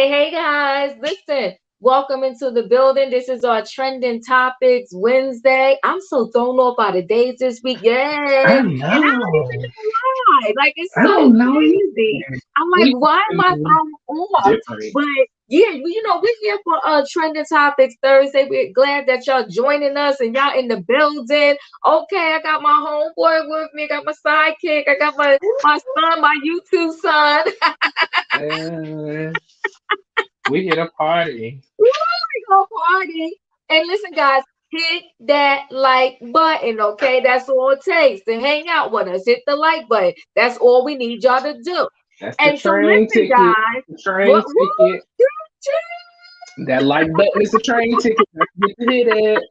Hey guys, listen, welcome into the building. This is our trending topics Wednesday. I'm so thrown off by the days this week. Yes. I And I don't even know. know why. Like, it's I so don't know crazy. either. I'm like, We why am I do thrown off? different. But yeah, we're here for trending topics Thursday. We're glad that y'all joining us and y'all in the building. Okay, I got my homeboy with me, I got my sidekick, I got my son, my YouTube son. Uh, we get a party. We go party. And listen, guys, hit that like button, okay? That's all it takes to hang out with us. Hit the like button. That's all we need y'all to do. That's the And so train listen, ticket. guys, The train what ticket. That like button is a train ticket. Don't forget to hit it.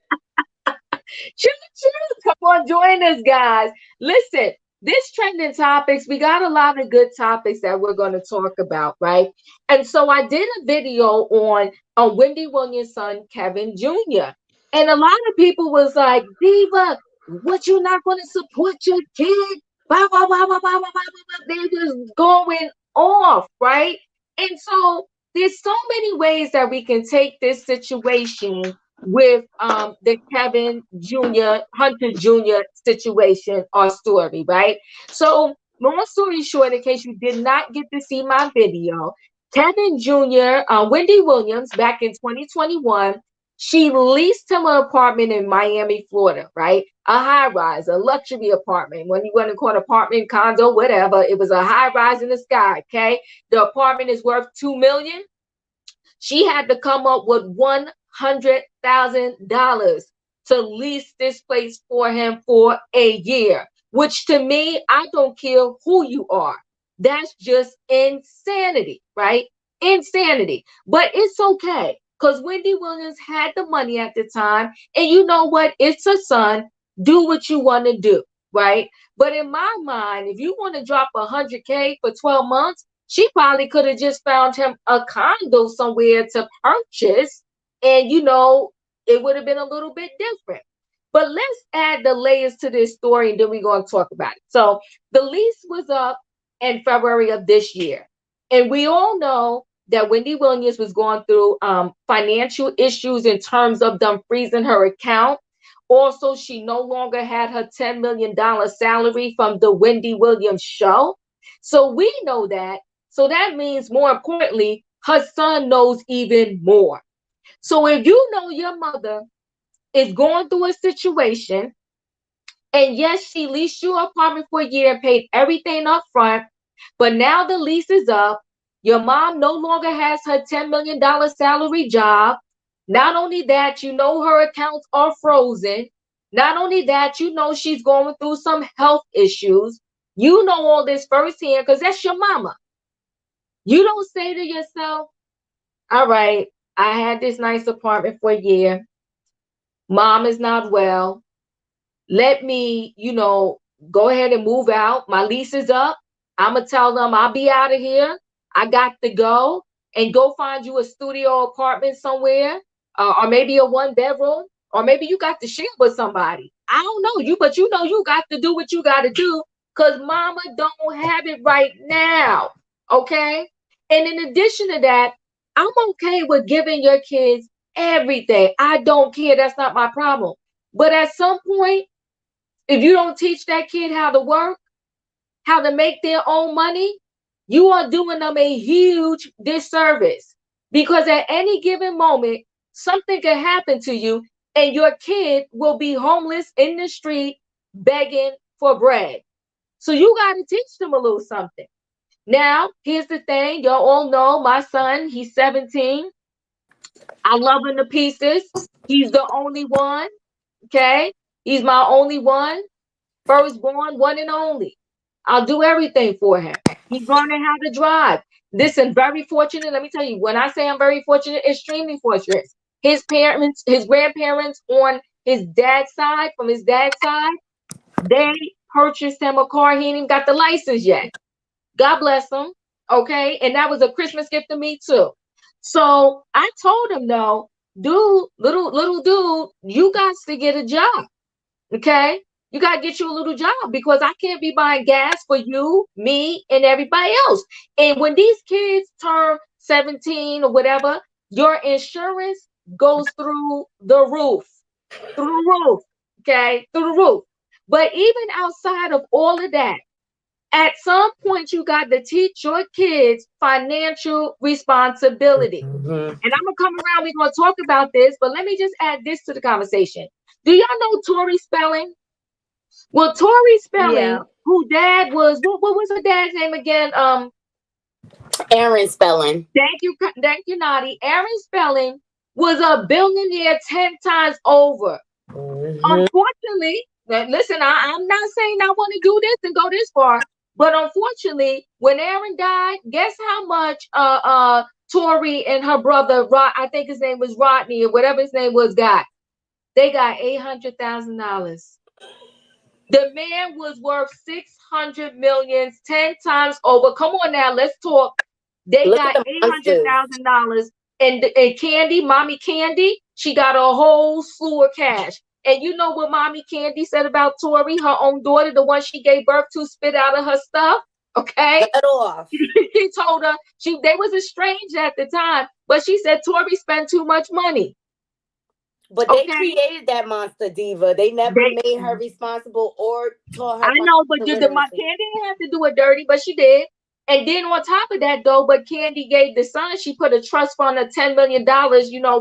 choo choo. Come on, join us, guys. Listen, this trending topics, we got a lot of good topics that we're going to talk about, right? And so I did a video on Wendy Williams' son, Kevin Jr. And a lot of people was like, Diva, what you not going to support your kid? Blah, blah, blah, blah, blah, blah, blah, blah. They was going off, right? And so there's so many ways that we can take this situation with the Kevin Jr. Hunter Jr. situation or story, right? So, long story short, in case you did not get to see my video, Kevin Jr., Wendy Williams, back in 2021, she leased him an apartment in Miami, Florida, right? A high rise, a luxury apartment. When you want to call it apartment, condo, whatever, it was a high rise in the sky, okay? The apartment is worth $2 million. She had to come up with $100,000 to lease this place for him for a year, which to me, I don't care who you are. That's just insanity, right? Insanity. But it's okay because Wendy Williams had the money at the time. And you know what? It's her son. Do what you want to do, right? But in my mind, if you want to drop 100K for 12 months, she probably could have just found him a condo somewhere to purchase, and it would have been a little bit different. But let's add the layers to this story, and then we're going to talk about it. So the lease was up in February of this year, and we all know that Wendy Williams was going through financial issues in terms of them freezing her account. Also, she no longer had her $10 million salary from the Wendy Williams show. So we know that. So that means, more importantly, her son knows even more. So if you know your mother is going through a situation, and yes, she leased you an apartment for a year and paid everything up front, but now the lease is up, your mom no longer has her $10 million salary job. Not only that, her accounts are frozen. Not only that, she's going through some health issues. You know all this firsthand because that's your mama. You don't say to yourself, all right, I had this nice apartment for a year. Mom is not well. Let me, go ahead and move out. My lease is up. I'm going to tell them I'll be out of here. I got to go and go find you a studio apartment somewhere, or maybe a 1 bedroom, or maybe you got to share with somebody. I don't know you, but you got to do what you got to do because mama don't have it right now. Okay. And in addition to that, I'm okay with giving your kids everything. I don't care. That's not my problem. But at some point, if you don't teach that kid how to work, how to make their own money, you are doing them a huge disservice. Because at any given moment, something can happen to you and your kid will be homeless in the street begging for bread. So you got to teach them a little something. Now, here's the thing. Y'all all know my son, he's 17. I love him to pieces. He's the only one. Okay. He's my only one. Firstborn, one and only. I'll do everything for him. He's learning how to drive. Listen, very fortunate. Let me tell you, when I say I'm very fortunate, extremely fortunate. His parents, his grandparents on his dad's side, from his dad's side, they purchased him a car. He ain't even got the license yet. God bless him. Okay. And that was a Christmas gift to me too. So I told him, no, dude, little dude, you got to get a job. Okay. You got to get you a little job because I can't be buying gas for you, me, and everybody else. And when these kids turn 17 or whatever, your insurance goes through the roof, okay, through the roof. But even outside of all of that, at some point you got to teach your kids financial responsibility. Mhm. And I'm gonna come around. We're gonna talk about this, but let me just add this to the conversation. Do y'all know Tori Spelling? Well, Tori Yeah. Spelling, who dad was, what was her dad's name again? Aaron Spelling. Thank you, Nadi. Aaron Spelling was a billionaire 10 times over. Mhm. Unfortunately, now listen, I'm not saying I want to do this and go this far, but unfortunately, when Aaron died, guess how much Tori and her brother Rod, I think his name was Rodney or whatever his name was, got. They got $800,000. The man was worth 600 millions, 10 times over. Come on now, let's talk. They Look at got the eight hundred monsters. thousand dollars, and Candy, Mommy Candy, she got a whole slew of cash. And you know what Mommy Candy said about Tori, her own daughter, the one she gave birth to, spit out of her stuff. Okay, Get off. he told her they was estranged at the time, but she said Tori spent too much money. But they Okay, created that monster diva. They never they made her responsible or taught her I know, but financial my literacy. Candy didn't have to do it dirty, but she did. And then on top of that, though, but Candy gave the son, she put a trust fund of $10 million,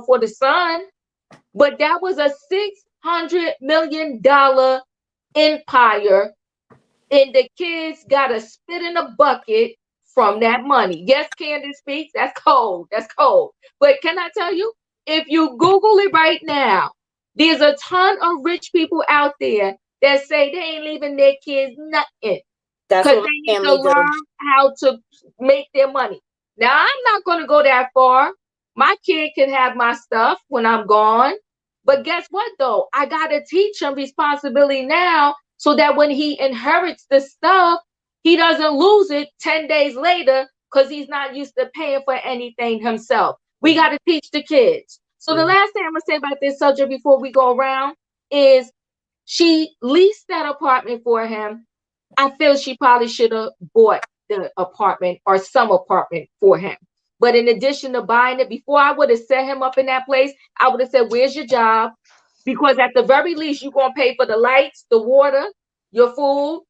for the son. But that was a $600 million empire, and the kids got a spit in a bucket from that money. Yes, Candy speaks. That's cold. That's cold. But can I tell you, if you Google it right now, there's a ton of rich people out there that say they ain't leaving their kids nothing That's because what they my need to family do. learn how to make their money. Now, I'm not going to go that far. My kid can have my stuff when I'm gone. But guess what, though? I got to teach him responsibility now so that when he inherits the stuff, he doesn't lose it 10 days later because he's not used to paying for anything himself. We got to teach the kids. So the Mhm. last thing I'm going to say about this subject before we go around is she leased that apartment for him. I feel she probably should have bought the apartment or some apartment for him. But in addition to buying it, before I would have set him up in that place, I would have said, "Where's your job?" Because at the very least, you're going to pay for the lights, the water, your food.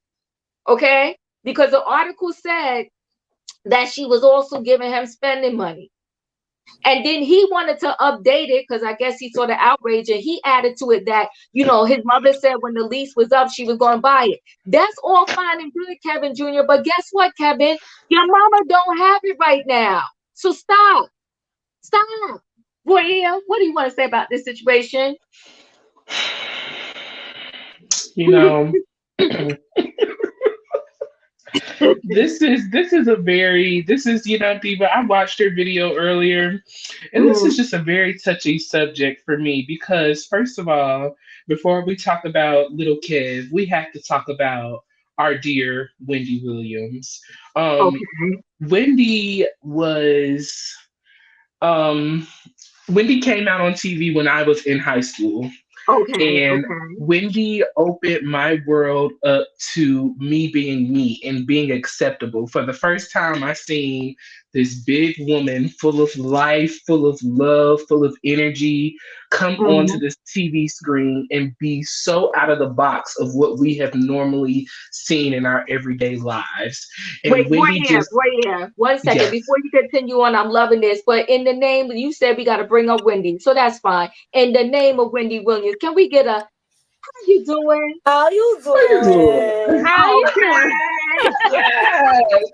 Okay. Because the article said that she was also giving him spending money. And then he wanted to update it because I guess he saw the outrage and he added to it that, his mother said when the lease was up, she was going to buy it. That's all fine and good, Kevin Jr. But guess what, Kevin? Your mama don't have it right now. So stop. Stop. Boy, what do you want to say about this situation? You know, this is Diva. I watched her video earlier, and this is Mhm. just a very touchy subject for me because first of all, before we talk about little Kev, we have to talk about our dear Wendy Williams. Um, Okay. Wendy was um Wendy came out on TV when I was in high school. Okay. And Okay. Wendy opened my world up to me being me and being acceptable. For the first time, I seen this big woman full of life, full of love, full of energy come onto Mhm. this TV screen and be so out of the box of what we have normally seen in our everyday lives. Wait, And Wendy just, wait here. 1 second. yes, Before you continue on, I'm loving this. But in the name, you said we got to bring up Wendy. So that's fine. In the name of Wendy Williams, can we get a, how you doing? How you how you doing? doing? How you doing? Okay. Yes.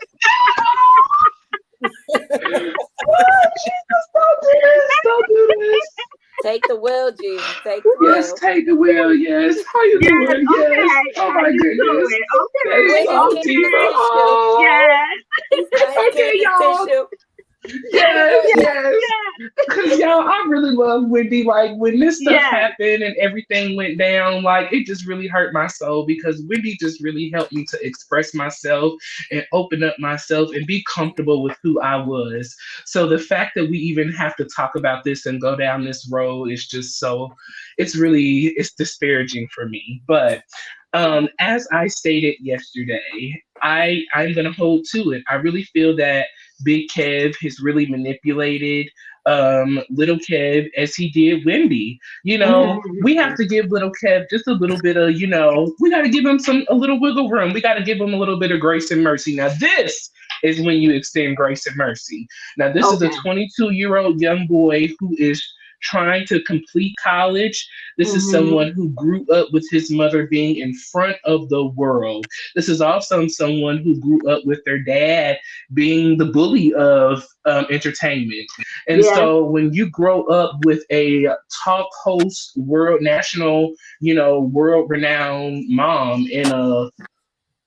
Oh, Jesus, don't do this. Don't do this. Take the wheel, Jesus. Take the Yes, wheel. take the wheel. Yes. How you Yes, doing? Yes. okay. Oh How my you goodness. doing? That is Okay. Wendy's so getting deep. the Okay. tissue. Oh. Yes. He's Okay, getting the y'all. tissue. Yes, Yes. yes. Cause y'all, I really love Wendy. Like when this stuff Yes. happened and everything went down, like it just really hurt my soul because Wendy just really helped me to express myself and open up myself and be comfortable with who I was. So the fact that we even have to talk about this and go down this road is just so it's disparaging for me. But as I stated yesterday, I'm gonna hold to it. I really feel that Big Kev has really manipulated little Kev as he did Wendy. We have to give little Kev just a little bit of, we got to give him a little wiggle room. We got to give him a little bit of grace and mercy. Now, this is when you extend grace and mercy. Now, this is a Okay. 22-year-old young boy who is trying to complete college. This is Mm-hmm. someone who grew up with his mother being in front of the world. This is also someone who grew up with their dad being the bully of entertainment. And Yeah. so when you grow up with a talk host, national, world renowned mom and a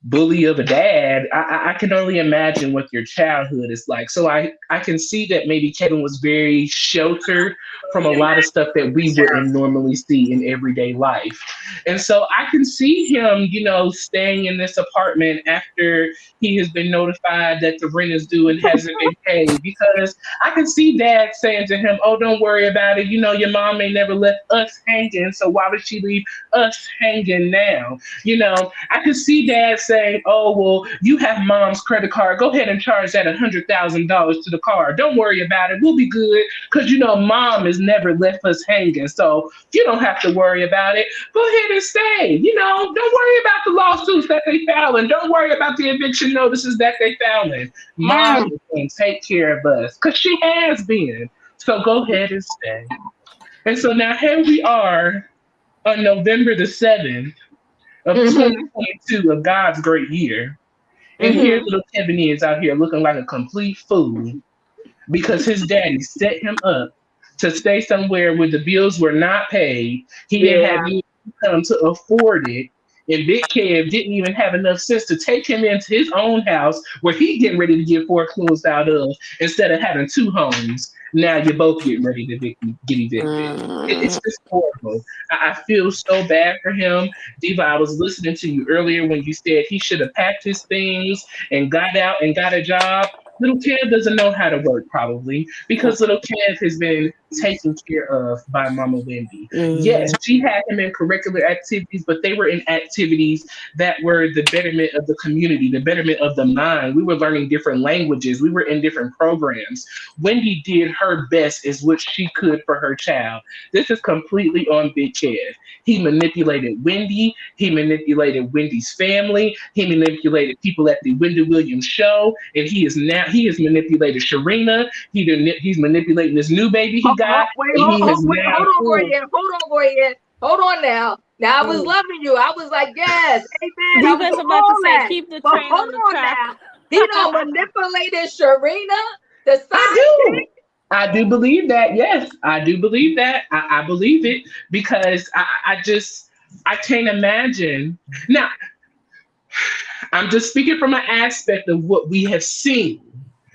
bully of a dad, I can only imagine what your childhood is like. So I can see that maybe Kevin was very sheltered from a lot of stuff that we wouldn't normally see in everyday life. And so I can see him, staying in this apartment after he has been notified that the rent is due and hasn't been paid, because I can see dad saying to him, "Oh, don't worry about it. Your mom may never left us hanging, so why would she leave us hanging now?" I could see dad saying, "Oh, well, you have mom's credit card. Go ahead and charge that $100,000 to the card. Don't worry about it. We'll be good because mom has never left us hanging, so you don't have to worry about it. Go ahead and stay. Don't worry about the lawsuits that they filing. Don't worry about the eviction notices that they filing. Mom Mm. is going to take care of us because she has been. So go ahead and stay." And so now here we are on November the 7th of Mm-hmm. 2022, of God's great year. And here Mm-hmm. little Kevin is out here looking like a complete fool because his daddy set him up to stay somewhere where the bills were not paid. He didn't have Yeah. any income to afford it. And Big Kev didn't even have enough sense to take him into his own house where he getting ready to get foreclosed out of, instead of having two homes. Now you're both getting ready to get evicted. It's Mm. just horrible. I feel so bad for him. Diva, I was listening to you earlier when you said he should have packed his things and got out and got a job. Little Kev doesn't know how to work, probably, because little Kev has been taken care of by Mama Wendy. Yes, Mm. she had him in curricular activities, but they were in activities that were the betterment of the community, the betterment of the mind. We were learning different languages, we were in different programs. Wendy did her best as what she could for her child. This is completely on Big Kev. He manipulated Wendy. He manipulated Wendy's family. He manipulated people at the Wendy Williams show, and he has manipulated Sharina. He's manipulating this new baby he got, Wait, and he has wait, now. hold on, Mm, Roy. Hold on, Roy. Hold on now. Now I was mm. loving you. I was like, yes, amen. I was Diva's on about to all say, that. keep the But train hold on the on track. now. He done manipulated Sharina, the I sidekick. do. I do believe that. Yes, I do believe that. I believe it because I can't imagine. Now, I'm just speaking from an aspect of what we have seen.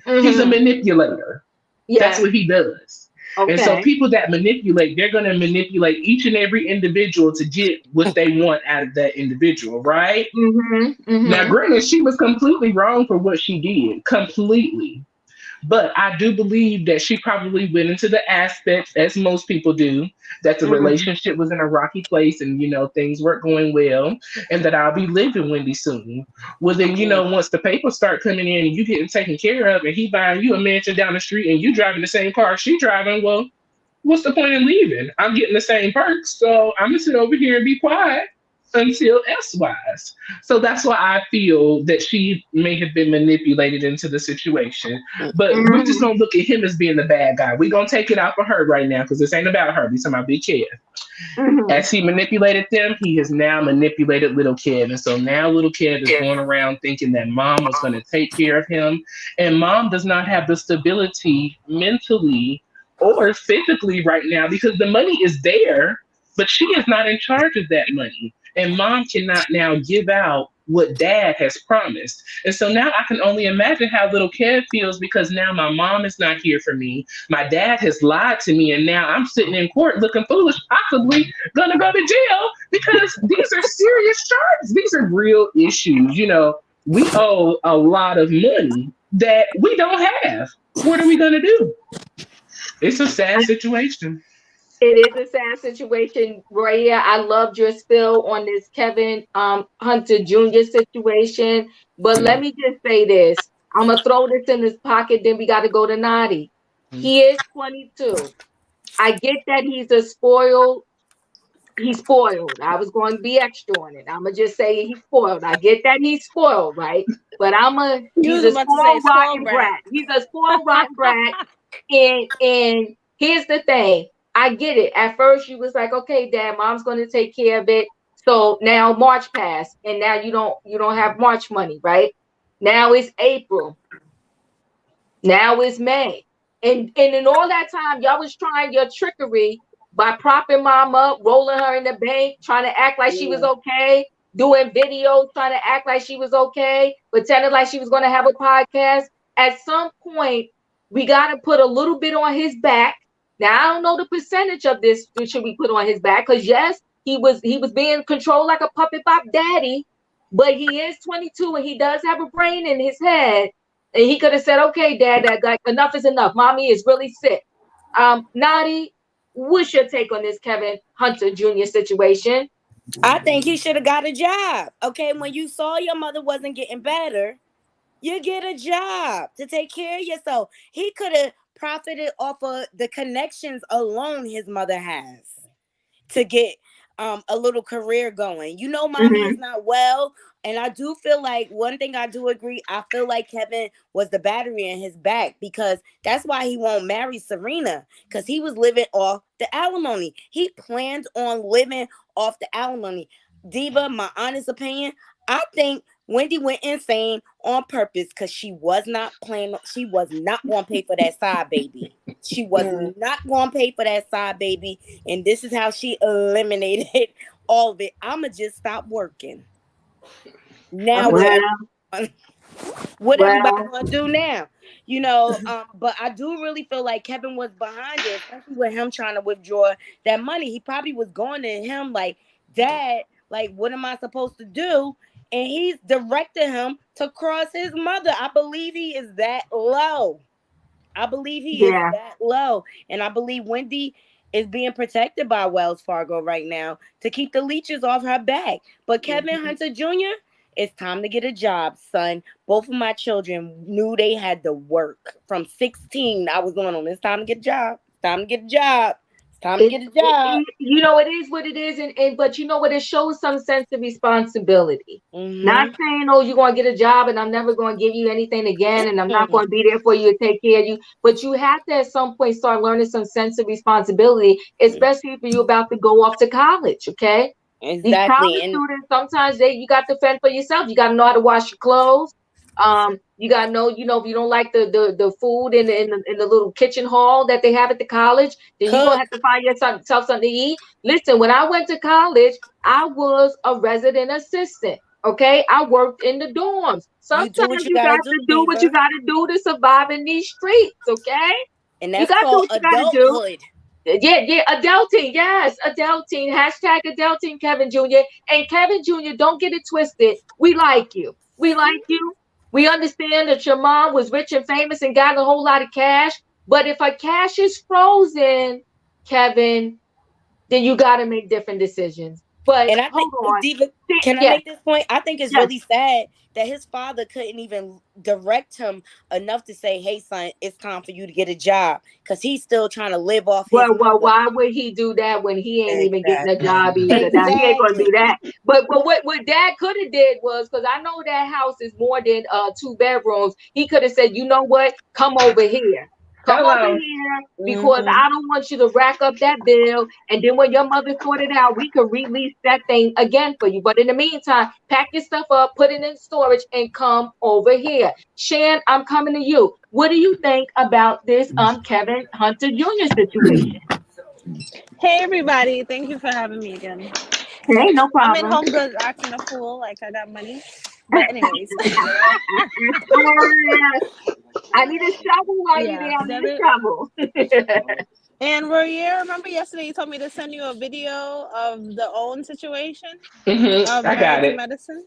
He's a Mm-hmm. manipulator. That's Yes. what he does. And so Okay. people that manipulate, they're going to manipulate each and every individual to get what they want out of that individual, right? Mm-hmm. Now, Mm-hmm. granted, she was completely wrong for what she did, completely. But I do believe that she probably went into the aspects, as most people do, that the Mm-hmm. relationship was in a rocky place and, things weren't going well, and that I'll be leaving Wendy soon. Well, then, Mm. once the papers start coming in and you getting taken care of and he buying you a mansion down the street and you driving the same car she driving, well, what's the point in leaving? I'm getting the same perks, so I'm going to sit over here and be quiet until S wise. So that's why I feel that she may have been manipulated into the situation. But we're just Mm-hmm. gonna look at him as being the bad guy. We're gonna take it out for her right now because this ain't about her. This is about Big Kev. Mm-hmm. As he manipulated them, he has now manipulated little Kev. And so now little Kev is going around thinking that mom was gonna take care of him. And mom does not have the stability mentally or physically right now because the money is there, but she is not in charge of that money. And mom cannot now give out what dad has promised. And so now I can only imagine how little Kev feels because now my mom is not here for me. My dad has lied to me, and now I'm sitting in court looking foolish, possibly gonna go to jail because these are serious charges. These are real issues. We owe a lot of money that we don't have. What are we gonna do? It's a sad situation. It is a sad situation, Roya. I loved your spill on this Kevin Hunter Jr. situation. But let me just say this. I'm gonna throw this in his pocket. Then we got to go to Naughty. He is 22. I get that he's spoiled. I was going to be extra on it. I'm gonna just say he's spoiled. I get that he's spoiled, right? But You he's was a about to say spoiled spoiled rotten brat. brat. He's a spoiled rotten brat. And here's the thing. I get it. At first you was like, okay, Dad, Mom's gonna take care of it. So now March passed, and now you don't have March money, right? Now it's April. Now it's May. And in all that time, y'all was trying your trickery by propping mom up, rolling her in the bank, trying to act like she was okay, doing videos, trying to act like she was okay, pretending like she was going to have a podcast. At some point, we got to put a little bit on his back. Now, I don't know the percentage of this should we put on his back, because yes, he was being controlled like a puppet by daddy, but he is 22 and he does have a brain in his head. And he could have said, okay, Dad, that enough is enough. Mommy is really sick. Nadi, what's your take on this Kevin Hunter Jr. situation? I think he should have got a job. Okay, when you saw your mother wasn't getting better, you get a job to take care of yourself. He could have profited off of the connections alone his mother has to get a little career going. You know, mommy Mm-hmm. is not well. And I do feel like one thing I do agree, I feel like Kevin was the battery in his back, because that's why he won't marry Serena, because he was living off the alimony. He planned on living off the alimony. Diva, my honest opinion, I think Wendy went insane on purpose, because she was not going to pay for that side baby. She was not going to pay for that side baby. And this is how she eliminated all of it. I'ma just stop working. Now Well, what everybody well, gonna do now? But I do really feel like Kevin was behind it, especially with him trying to withdraw that money. He probably was going to him like, Dad, like, what am I supposed to do? And he's directing him to cross his mother. I believe he is that low. I believe he is yeah. that low. And I believe Wendy is being protected by Wells Fargo right now to keep the leeches off her back. But Kevin Hunter Jr., it's time to get a job, son. Both of my children knew they had to work. From 16, I was going on, it's time to get a job. It's time to get a job. It's time to get a job. It is what it is, and but you know what? It shows some sense of responsibility. Not Mm-hmm. saying, oh, you're gonna get a job and I'm never gonna give you anything again, and I'm not Mm-hmm. gonna be there for you to take care of you. But you have to at some point start learning some sense of responsibility, especially if you're about to go off to college. Okay, these Exactly. college And students, sometimes you got to fend for yourself. You got to know how to wash your clothes. You got to know, if you don't like the food in the little kitchen hall that they have at the college, then you're gonna have cook. to find yourself something to eat. Listen, when I went to college, I was a resident assistant. Okay, I worked in the dorms. You do Sometimes what you you gotta got do, to do what you Diva. got to do to survive in these streets. Okay, And you that's got to do called what you got to do. adulthood. Yeah, adulting. Yes, adulting. Hashtag adulting, Kevin Jr. And Kevin Jr., don't get it twisted. We like you. We like you. We understand that your mom was rich and famous and got a whole lot of cash. But if her cash is frozen, Kevin, then you got to make different decisions. But And I think, hold on. Diva, can I Yes, make this point? I think it's yes. really sad that his father couldn't even direct him enough to say, hey, son, it's time for you to get a job. Because he's still trying to live off his Well, mother. why would he do that when he ain't even getting a Exactly. job either? Now he ain't gonna do Exactly. that. But what Dad could have did was, because I know that house is more than 2 bedrooms. He could have said, you know what? Come over here. Come over Hello. here, because Mm-hmm. I don't want you to rack up that bill. And then when your mother sort it out, we could release that thing again for you. But in the meantime, pack your stuff up, put it in storage, and come over here. Shan, I'm coming to you. What do you think about this Kevin Hunter Jr. situation? Hey everybody, thank you for having me again. Hey, no I'm in problem. Home Goods acting a fool like I got money. But anyways, I need a shovel while you're yeah, there. I need a debit. shovel. And Royer, remember yesterday you told me to send you a video of the own situation of I Married got to it. Medicine?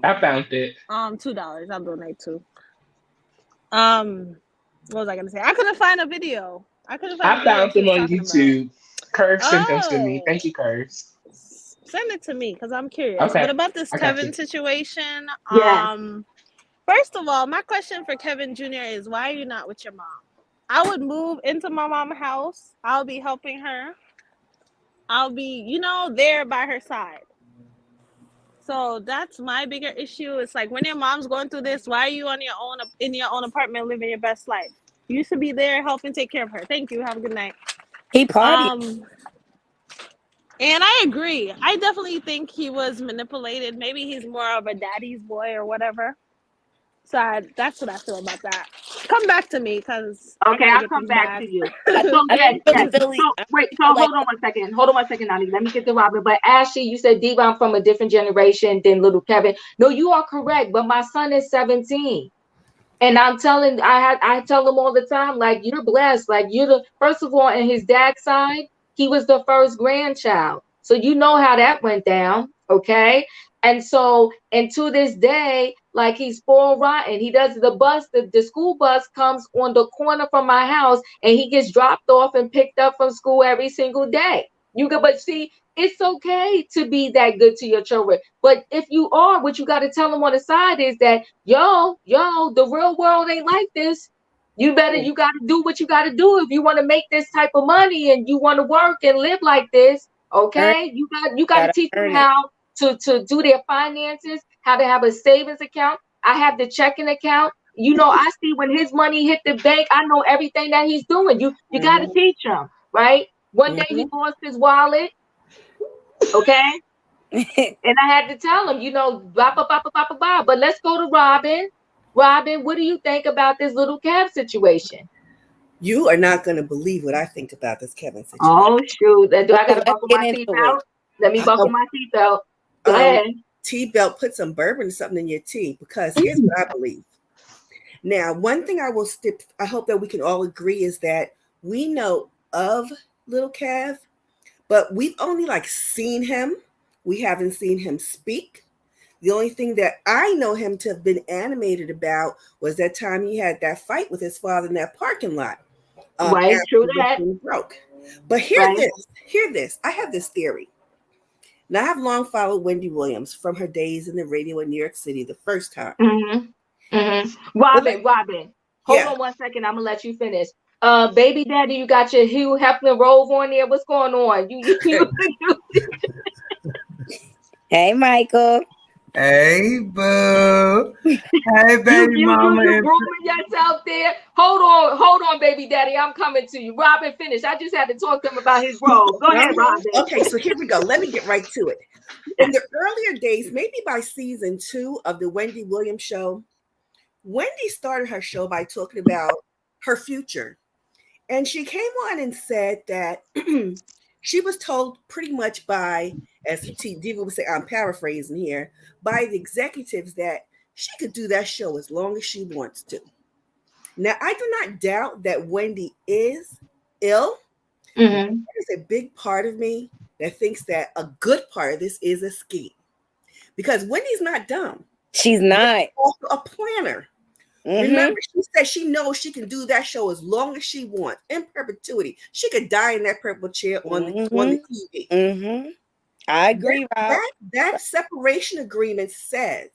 I found it. $2. I'll donate too. What was I gonna say? I couldn't find a video. I couldn't find a I video found that she them was on talking about. YouTube. Curve sent them to me. Oh, Thank you, Curves. send it to me because I'm curious. But Okay, about this I got Kevin you. situation, Yes. First of all, my question for Kevin Jr. is, why are you not with your mom? I would move into my mom's house. I'll be helping her. I'll be, there by her side. So that's my bigger issue. It's like, when your mom's going through this, why are you on your own in your own apartment living your best life? You should be there helping take care of her. Thank you. Have a good night. He party. And I agree. I definitely think he was manipulated. Maybe he's more of a daddy's boy or whatever. So that's what I feel about that. Come back to me, because Okay, I'll come back to you. I So yes, really yes. feel So wait, so hold on one second. Hold on one second, Nani. Let me get to Robin. But Ashley, you said Diva, I'm from a different generation than little Kevin. No, you are correct. But my son is 17. And I tell him all the time, like, you're blessed. Like, you're the first of all, in his dad's side, he was the first grandchild. So you know how that went down. Okay. And so, and to this day, like, he's spoiled rotten. He does the school bus comes on the corner from my house, and he gets dropped off and picked up from school every single day. But see, it's okay to be that good to your children. But if you are, what you got to tell them on the side is that, yo, the real world ain't like this. You got to do what you got to do if you want to make this type of money and you want to work and live like this. Okay, you got to teach them how to do their finances, how to have a savings account. I have the checking account. I see when his money hit the bank, I know everything that he's doing. You got to teach him, right? One day he lost his wallet. Okay. And I had to tell him, blah, blah, blah, blah, blah, blah. But let's go to Robin. Robin, what do you think about this little Kev situation? You are not going to believe what I think about this Kevin situation. Oh, shoot. Do I got to buckle my seatbelt? Let me buckle my seatbelt. Go ahead. T-belt, put some bourbon or something in your tea, because here's what I believe. Now, one thing I hope that we can all agree is that we know of little Kev, but we've only seen him. We haven't seen him speak. The only thing that I know him to have been animated about was that time he had that fight with his father in that parking lot. Right, true that. Broke. But hear this. I have this theory. Now, I have long followed Wendy Williams from her days in the radio in New York City the first time. Mm-hmm. Mm-hmm. Robin, hold on 1 second. I'm going to let you finish. Baby daddy, you got your Hugh Hefner robe on there. What's going on? You Hey, Michael. Hey, boo. Hey, baby mama. You grooming yourself there. Hold on, baby daddy. I'm coming to you. Robin, finish. I just had to talk to him about his robe. Go ahead, Robin. Okay, so here we go. Let me get right to it. In the earlier days, maybe by season 2 of the Wendy Williams show, Wendy started her show by talking about her future. And she came on and said that she was told pretty much by, as Diva would say, I'm paraphrasing here, by the executives that she could do that show as long as she wants to. Now, I do not doubt that Wendy is ill. Mm-hmm. There's a big part of me that thinks that a good part of this is a scheme. Because Wendy's not dumb. She's not. She's also a planner. Mm-hmm. Remember, she said she knows she can do that show as long as she wants, in perpetuity. She could die in that purple chair on the TV. Mm-hmm. I agree, Rob. That separation agreement says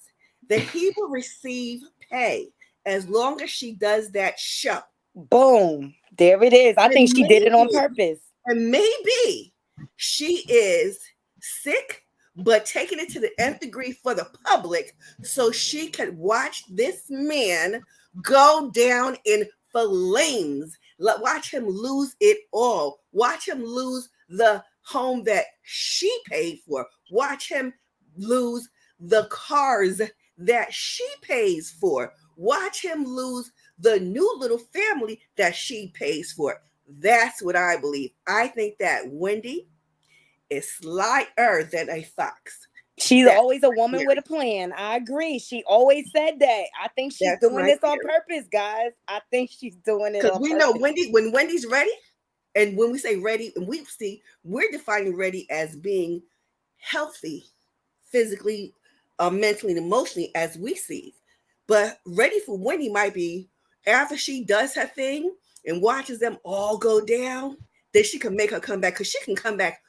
that he will receive pay as long as she does that show. Boom. There it is. I think she did it on purpose. And maybe she is sick, but taking it to the nth degree for the public so she could watch this man go down in flames. Watch him lose it all. Watch him lose the home that she paid for. Watch him lose the cars that she pays for. Watch him lose the new little family that she pays for. That's what I believe. I think that Wendy is slyer than a fox. She's always a woman with a plan. I agree. She always said that. I think she's doing this on purpose, guys. I think she's doing it because we know Wendy, when Wendy's ready, and when we say ready, and we're defining ready as being healthy, physically, mentally, and emotionally, as we see. But ready for Wendy might be after she does her thing and watches them all go down, then she can make her come back, because she can come back.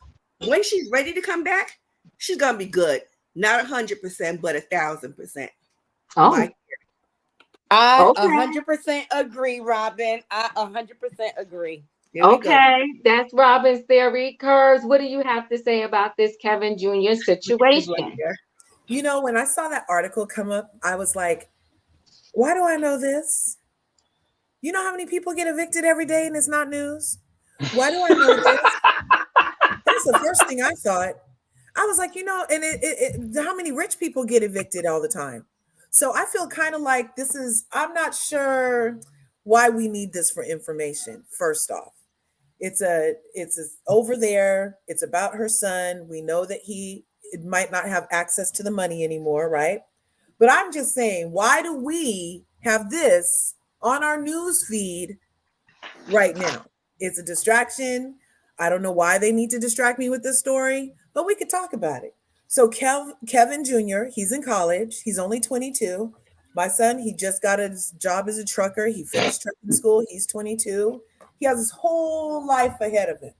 When she's ready to come back, she's going to be good. Not 100%, but 1,000%. Oh. I Okay. 100% agree, Robin. I 100% agree. There we go. Okay. That's Robin's theory. Kurz, what do you have to say about this Kevin Jr. Is right situation? there. You know, when I saw that article come up, I was like, why do I know this? You know how many people get evicted every day and it's not news? Why do I know this? That's the first thing I thought. I was like, and how many rich people get evicted all the time? So I feel kind of like I'm not sure why we need this for information. First off, it's over there. It's about her son. We know that it might not have access to the money anymore, right? But I'm just saying, why do we have this on our news feed right now? It's a distraction. I don't know why they need to distract me with this story, but we could talk about it. So Kevin Jr., he's in college. He's only 22. My son, he just got his job as a trucker. He finished trucking school. He's 22. He has his whole life ahead of him.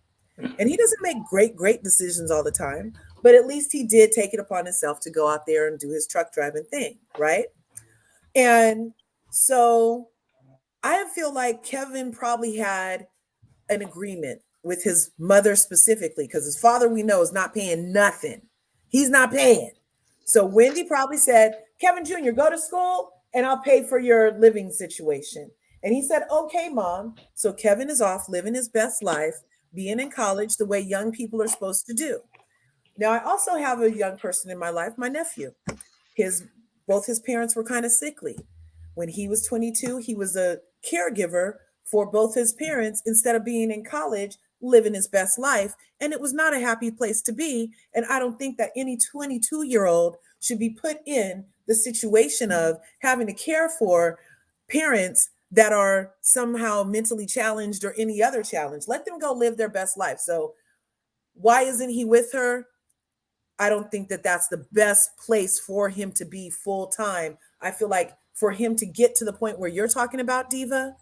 And he doesn't make great decisions all the time, but at least he did take it upon himself to go out there and do his truck driving thing, right? And so I feel like Kevin probably had an agreement with his mother specifically, because his father, we know, is not paying nothing. He's not paying. So Wendy probably said, Kevin Jr., go to school and I'll pay for your living situation. And he said, okay, mom. So Kevin is off living his best life, being in college the way young people are supposed to do. Now, I also have a young person in my life, my nephew. Both his parents were kind of sickly. When he was 22, he was a caregiver for both his parents instead of being in college, living his best life. And it was not a happy place to be. And I don't think that any 22-year-old should be put in the situation of having to care for parents that are somehow mentally challenged or any other challenge. Let them go live their best life. So why isn't he with her? I don't think that that's the best place for him to be full time. I feel like for him to get to the point where you're talking about, Diva,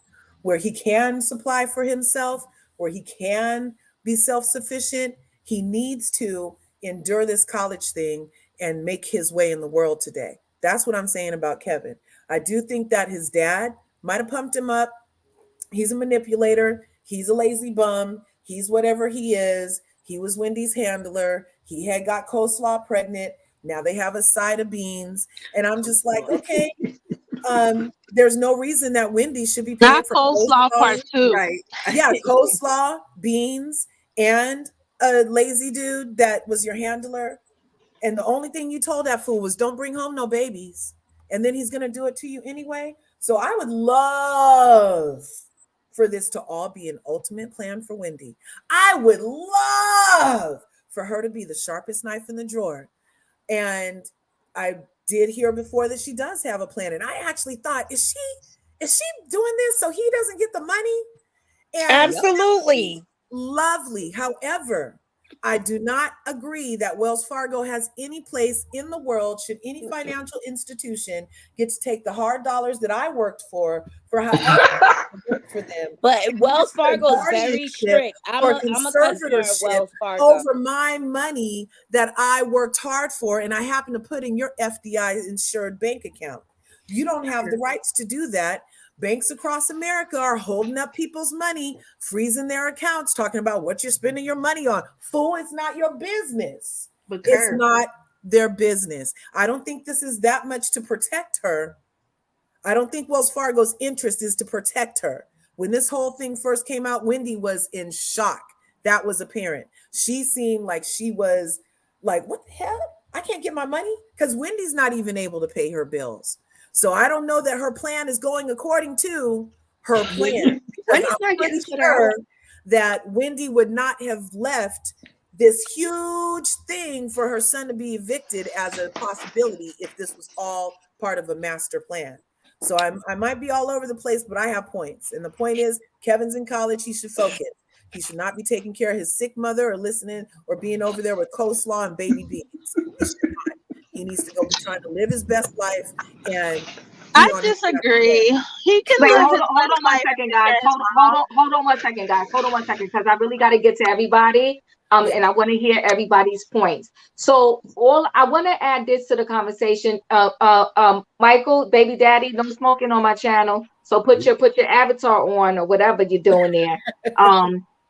where he can supply for himself, where he can be self-sufficient, he needs to endure this college thing and make his way in the world today. That's what I'm saying about Kevin. I do think that his dad might have pumped him up. He's a manipulator. He's a lazy bum. He's whatever he is. He was Wendy's handler. He had got coleslaw pregnant. Now they have a side of beans. And I'm just like, okay, there's no reason that Wendy should be paying Not for coleslaw coleslaw. part two. Right. Yeah, coleslaw, beans, and a lazy dude that was your handler. And the only thing you told that fool was don't bring home no babies. And then he's going to do it to you anyway. So I would love for this to all be an ultimate plan for Wendy. I would love for her to be the sharpest knife in the drawer. And I did hear before that she does have a plan. And I actually thought, is she doing this so he doesn't get the money? And Absolutely. lovely. However, I do not agree that Wells Fargo has any place in the world, should any financial institution get to take the hard dollars that I worked for however I worked for them. But Wells Fargo is very Guardianship strict. I'm or a customer of conservatorship Wells Fargo. over my money that I worked hard for and I happen to put in your FDI insured bank account. You don't have the rights to do that. Banks across America are holding up people's money, freezing their accounts, talking about what you're spending your money on. Fool, it's not your business. It's not their business. I don't think this is that much to protect her. I don't think Wells Fargo's interest is to protect her. When this whole thing first came out, Wendy was in shock. That was apparent. She seemed like she was like, what the hell? I can't get my money? Because Wendy's not even able to pay her bills. So I don't know that her plan is going according to her plan. I'm pretty sure that Wendy would not have left this huge thing for her son to be evicted as a possibility if this was all part of a master plan. So I might be all over the place, but I have points. And the point is, Kevin's in college. He should focus. He should not be taking care of his sick mother or listening or being over there with coleslaw and baby beans. He should not. He needs to go be trying to live his best life. And I disagree. He can Wait, live hold his on one best life second, and guys. share his Hold on one second, guys. Hold on one second, because I really got to get to everybody. And I want to hear everybody's points. So all I want to add this to the conversation. Michael, baby daddy, no smoking on my channel. So put your avatar on or whatever you're doing there.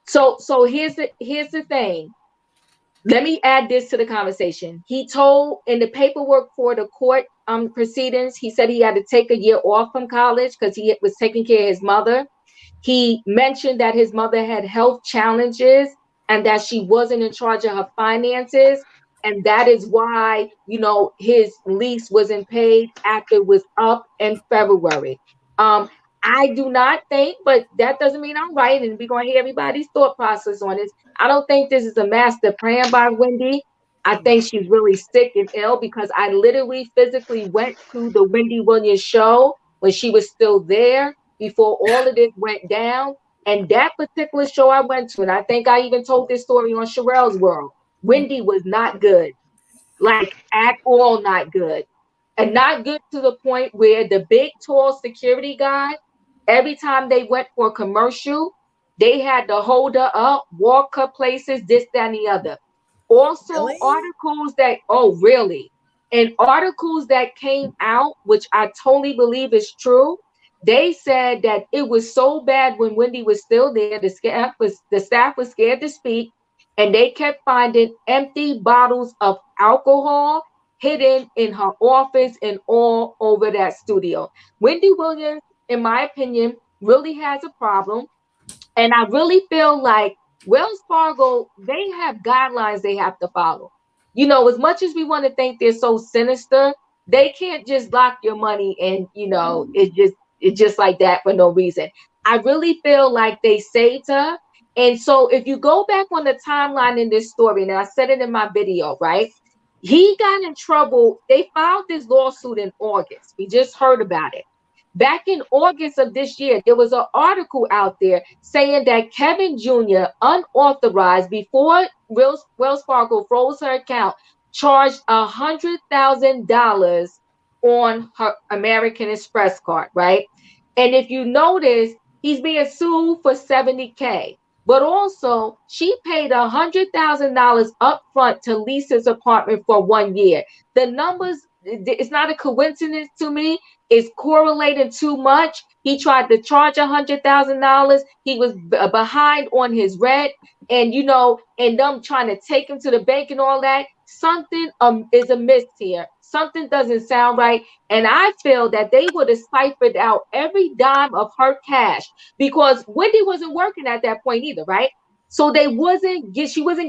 So here's the thing. Let me add this to the conversation. He told in the paperwork for the court proceedings, he said he had to take a year off from college because he was taking care of his mother. He mentioned that his mother had health challenges and that she wasn't in charge of her finances. And that is why, his lease wasn't paid after it was up in February. I do not think, but that doesn't mean I'm right. And we're going to hear everybody's thought process on this. I don't think this is a master plan by Wendy. I think she's really sick and ill because I literally physically went to the Wendy Williams show when she was still there before all of this went down. And that particular show I went to, and I think I even told this story on Sherelle's World, Wendy was not good, like at all not good. And not good to the point where the big, tall security guy, every time they went for a commercial, they had to hold her up, walk her places, this, that, and the other. Also, Really? articles that, oh, really? And articles that came out, which I totally believe is true, they said that it was so bad when Wendy was still there, the staff was scared to speak, and they kept finding empty bottles of alcohol hidden in her office and all over that studio. Wendy Williams, in my opinion, really has a problem. And I really feel like Wells Fargo, they have guidelines they have to follow. As much as we want to think they're so sinister, they can't just lock your money and, it's just like that for no reason. I really feel like they saved her. And so if you go back on the timeline in this story, and I said it in my video, right? He got in trouble. They filed this lawsuit in August. We just heard about it. Back in August of this year, there was an article out there saying that Kevin Jr., unauthorized, before Wells Fargo froze her account, charged $100,000 on her American Express card, right? And if you notice, he's being sued for $70K. But also, she paid $100,000 up front to lease his apartment for 1 year. The numbers, it's not a coincidence to me. It's correlating too much. He tried to charge $100,000. He was behind on his rent, and and them trying to take him to the bank and all that. Something is amiss here. Something doesn't sound right. And I feel that they would have ciphered out every dime of her cash because Wendy wasn't working at that point either, right? So she wasn't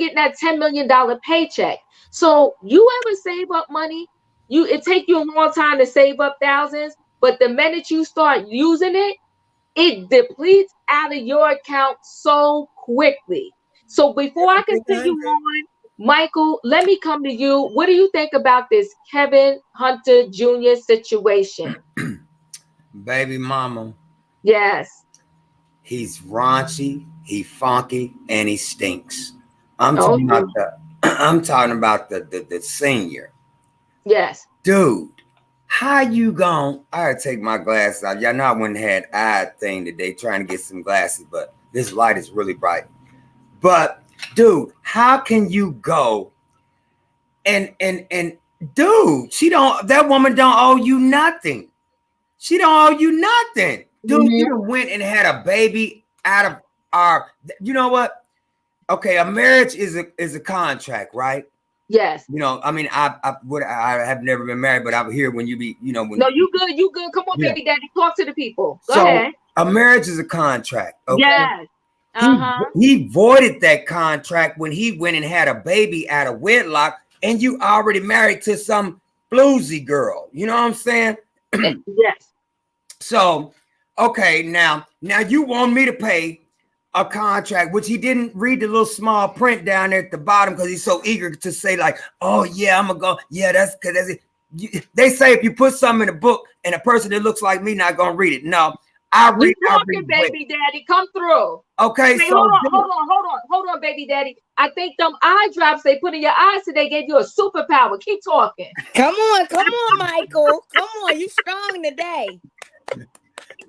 getting that $10 million paycheck. So you ever save up money? It take you a long time to save up thousands, but the minute you start using it, it depletes out of your account so quickly. So before I continue on, Michael, let me come to you. What do you think about this Kevin Hunter Jr. situation? Baby mama. Yes. He's raunchy, he funky, and he stinks. I'm talking about the senior. Yes. Dude, how you gon' I gotta take my glasses out. Y'all know I went and had eye thing today trying to get some glasses, but this light is really bright. But dude, how can you go and dude, that woman don't owe you nothing. She don't owe you nothing. Dude, you went and had a baby out of our, you know what? Okay, a marriage is a contract, right? Yes. I mean, I have never been married, but I'm here when you be, when no, you good. Come on, baby daddy, talk to the people. Go ahead. A marriage is a contract. Okay? Yes. He voided that contract when he went and had a baby out of wedlock, and you already married to some bluesy girl. You know what I'm saying? Yes. So, okay, now you want me to pay a contract, which he didn't read the little small print down there at the bottom because he's so eager to say like, oh yeah, I'm gonna go. Yeah, that's because that's it. They say if you put something in a book and a person that looks like me not gonna read it. No, I read. Baby daddy, come through. Okay, so hold on, baby daddy. I think them eye drops they put in your eyes today gave you a superpower. Keep talking. Come on, Michael. Come on, you strong today.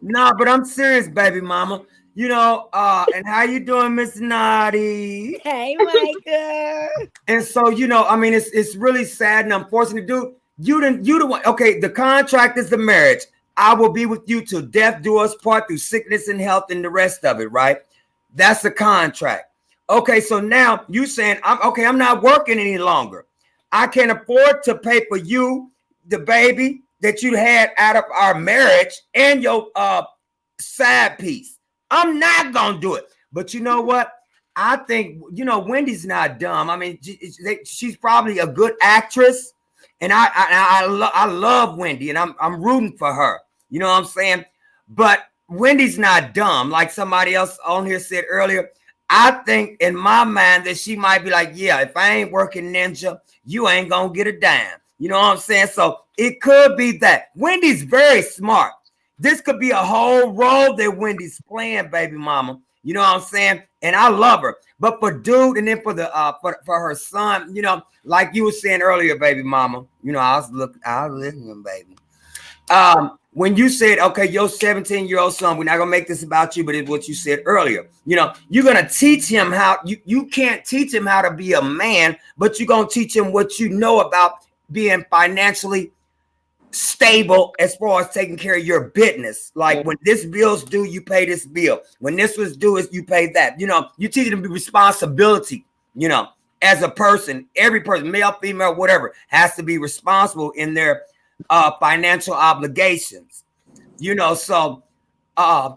No, but I'm serious, baby mama. And how you doing, Miss Naughty? Hey, Micah. And so, I mean, it's really sad and unfortunate, dude. You the one. Okay, the contract is the marriage. I will be with you till death do us part, through sickness and health and the rest of it, right? That's the contract. Okay, so now you saying, I'm not working any longer. I can afford to pay for you, the baby that you had out of our marriage, and your side piece. I'm not gonna do it. But you know what? I think, Wendy's not dumb. I mean, she's probably a good actress, and I love Wendy, and I'm rooting for her. You know what I'm saying? But Wendy's not dumb, like somebody else on here said earlier. I think in my mind that she might be like, yeah, if I ain't working ninja, you ain't gonna get a dime. You know what I'm saying? So it could be that. Wendy's very smart. This could be a whole role that Wendy's playing, baby mama. You know what I'm saying? And I love her. But for dude, and then for the for her son, like you were saying earlier, baby mama, I was listening, baby. When you said, okay, your 17-year-old son, we're not gonna make this about you, but it's what you said earlier. You're gonna teach him how you can't teach him how to be a man, but you're gonna teach him what you know about being financially stable as far as taking care of your business. Like when this bill's due, you pay this bill. When this was due, is you pay that. You teach them responsibility. As a person, every person, male, female, whatever, has to be responsible in their financial obligations. So I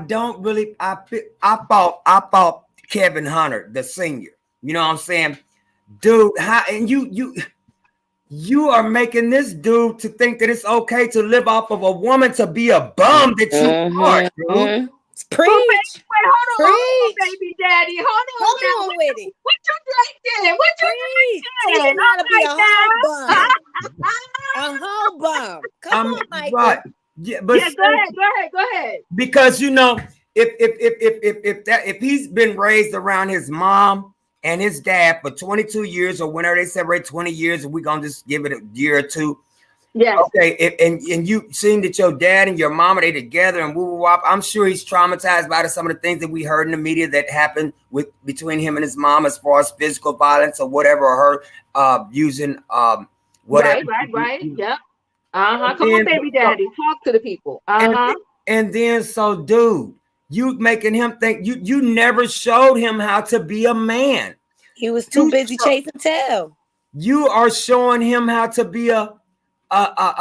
don't really. I thought Kevin Hunter, the senior. You know what I'm saying, dude? How and you are making this dude to think that it's okay to live off of a woman, to be a bum that you are, dude. Preach. Wait, hold on, baby daddy. Hold on with it. What you drinking? What you drinking? Gotta be a whole bum. A whole bum. Come on, Michael. Right. Yeah, but go ahead. Because if he's been raised around his mom and his dad for 22 years, or whenever they separate 20 years, and we're gonna just give it a year or two. Yeah. Okay. And you seen that your dad and your mama, they together and woo wop. I'm sure he's traumatized by some of the things that we heard in the media that happened between him and his mom, as far as physical violence or whatever, or her using whatever. Right. Yep. Come on, baby daddy. Talk to the people. And then, so dude, you making him think you never showed him how to be a man. He was too busy chasing tail. You are showing him how to be a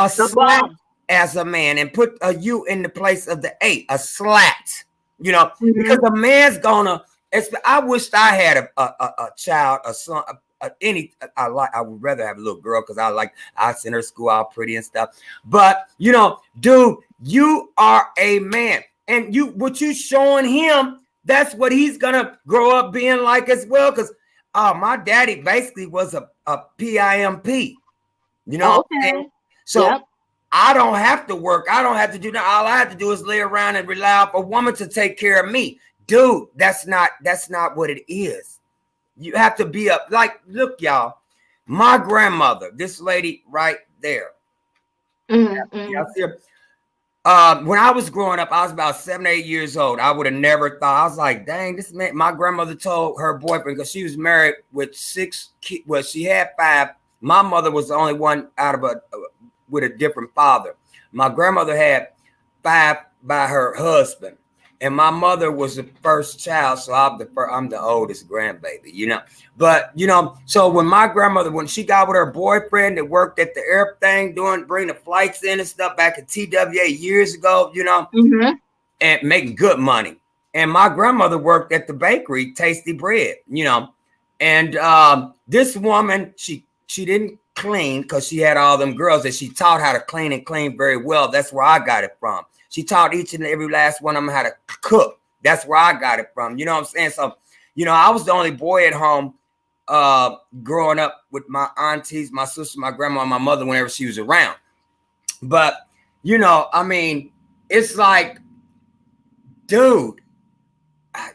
slat as a man, and put a U in the place of the A, a slat. Because a man's gonna. I wished I had a child, a son. I would rather have a little girl, because I send her to school all pretty and stuff. But dude, you are a man, and what you showing him, that's what he's gonna grow up being like as well. Because my daddy basically was a PIMP. Okay. So yep. I don't have to work. I don't have to do that. All I have to do is lay around and rely on a woman to take care of me. Dude, that's not what it is. You have to be look, y'all, my grandmother, this lady right there. When I was growing up, I was about 7 or 8 years old. I would have never thought. I was like, dang, this man. My grandmother told her boyfriend, because she was married with 6 kids. Well, she had 5. My mother was the only one out of with a different father. My grandmother had 5 by her husband, and my mother was the first child, so I'm the oldest grandbaby, But so when my grandmother, when she got with her boyfriend that worked at the air thing, bring the flights in and stuff back at TWA years ago, and making good money. And my grandmother worked at the bakery, Tasty Bread, and this woman, she didn't clean, because she had all them girls that she taught how to clean, and clean very well. That's where I got it from. She taught each and every last one of them how to cook. That's where I got it from. You know what I'm saying? So, I was the only boy at home growing up with my aunties, my sister, my grandma, and my mother whenever she was around. But, I mean, it's like, dude,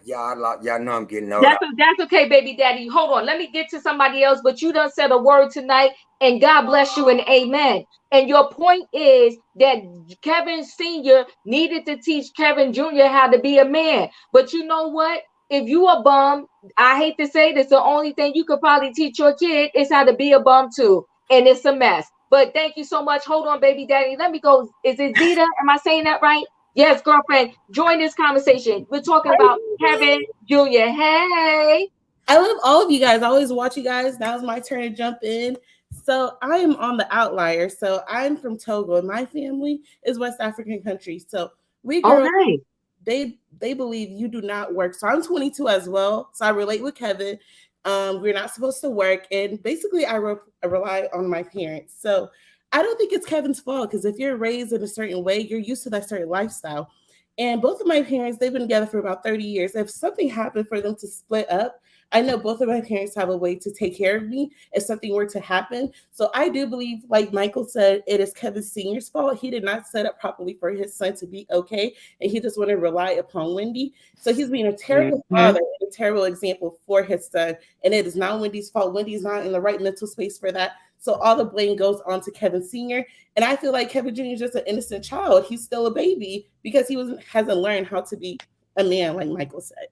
Y'all know I'm getting old. That's okay, baby daddy. Hold on. Let me get to somebody else. But you done said a word tonight, and God bless you and amen. And your point is that Kevin Sr. needed to teach Kevin Jr. how to be a man. But you know what? If you a bum, I hate to say this, the only thing you could probably teach your kid is how to be a bum too. And it's a mess. But thank you so much. Hold on, baby daddy. Let me go. Is it Zeta? Am I saying that right? Yes, girlfriend, join this conversation. We're talking about Kevin Jr. Hey. I love all of you guys. I always watch you guys. Now it's my turn to jump in. So I am on the outlier. So I'm from Togo, and my family is West African country. So we Oh, grew up. nice. They believe you do not work. So I'm 22 as well. So I relate with Kevin. We're not supposed to work, and basically I rely on my parents. So I don't think it's Kevin's fault, because if you're raised in a certain way, you're used to that certain lifestyle. And both of my parents, they've been together for about 30 years. If something happened for them to split up, I know both of my parents have a way to take care of me if something were to happen. So I do believe, like Michael said, it is Kevin Sr.'s fault. He did not set up properly for his son to be okay, and he just want to rely upon Wendy. So he's being a terrible father and a terrible example for his son. And it is not Wendy's fault. Wendy's not in the right mental space for that. So all the blame goes on to Kevin Sr. And I feel like Kevin Jr. is just an innocent child. He's still a baby because he hasn't learned how to be a man, like Michael said.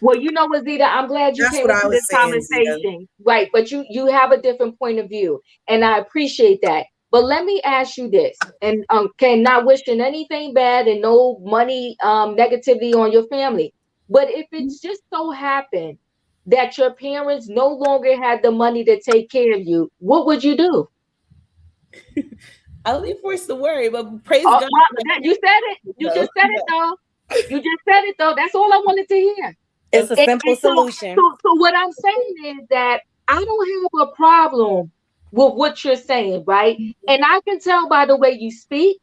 Well, you know what, Zita, I'm glad you That's came what I into was this saying, Zita. conversation. Right, but you have a different point of view, and I appreciate that. But let me ask you this, and not wishing anything bad and no money negativity on your family. But if it's just so happened that your parents no longer had the money to take care of you, what would you do? I'll be forced to worry, but praise Oh, God. you said it. You just said it though. You just said it though. That's all I wanted to hear. It's a simple So, solution. so what I'm saying is that I don't have a problem with what you're saying, right? And I can tell by the way you speak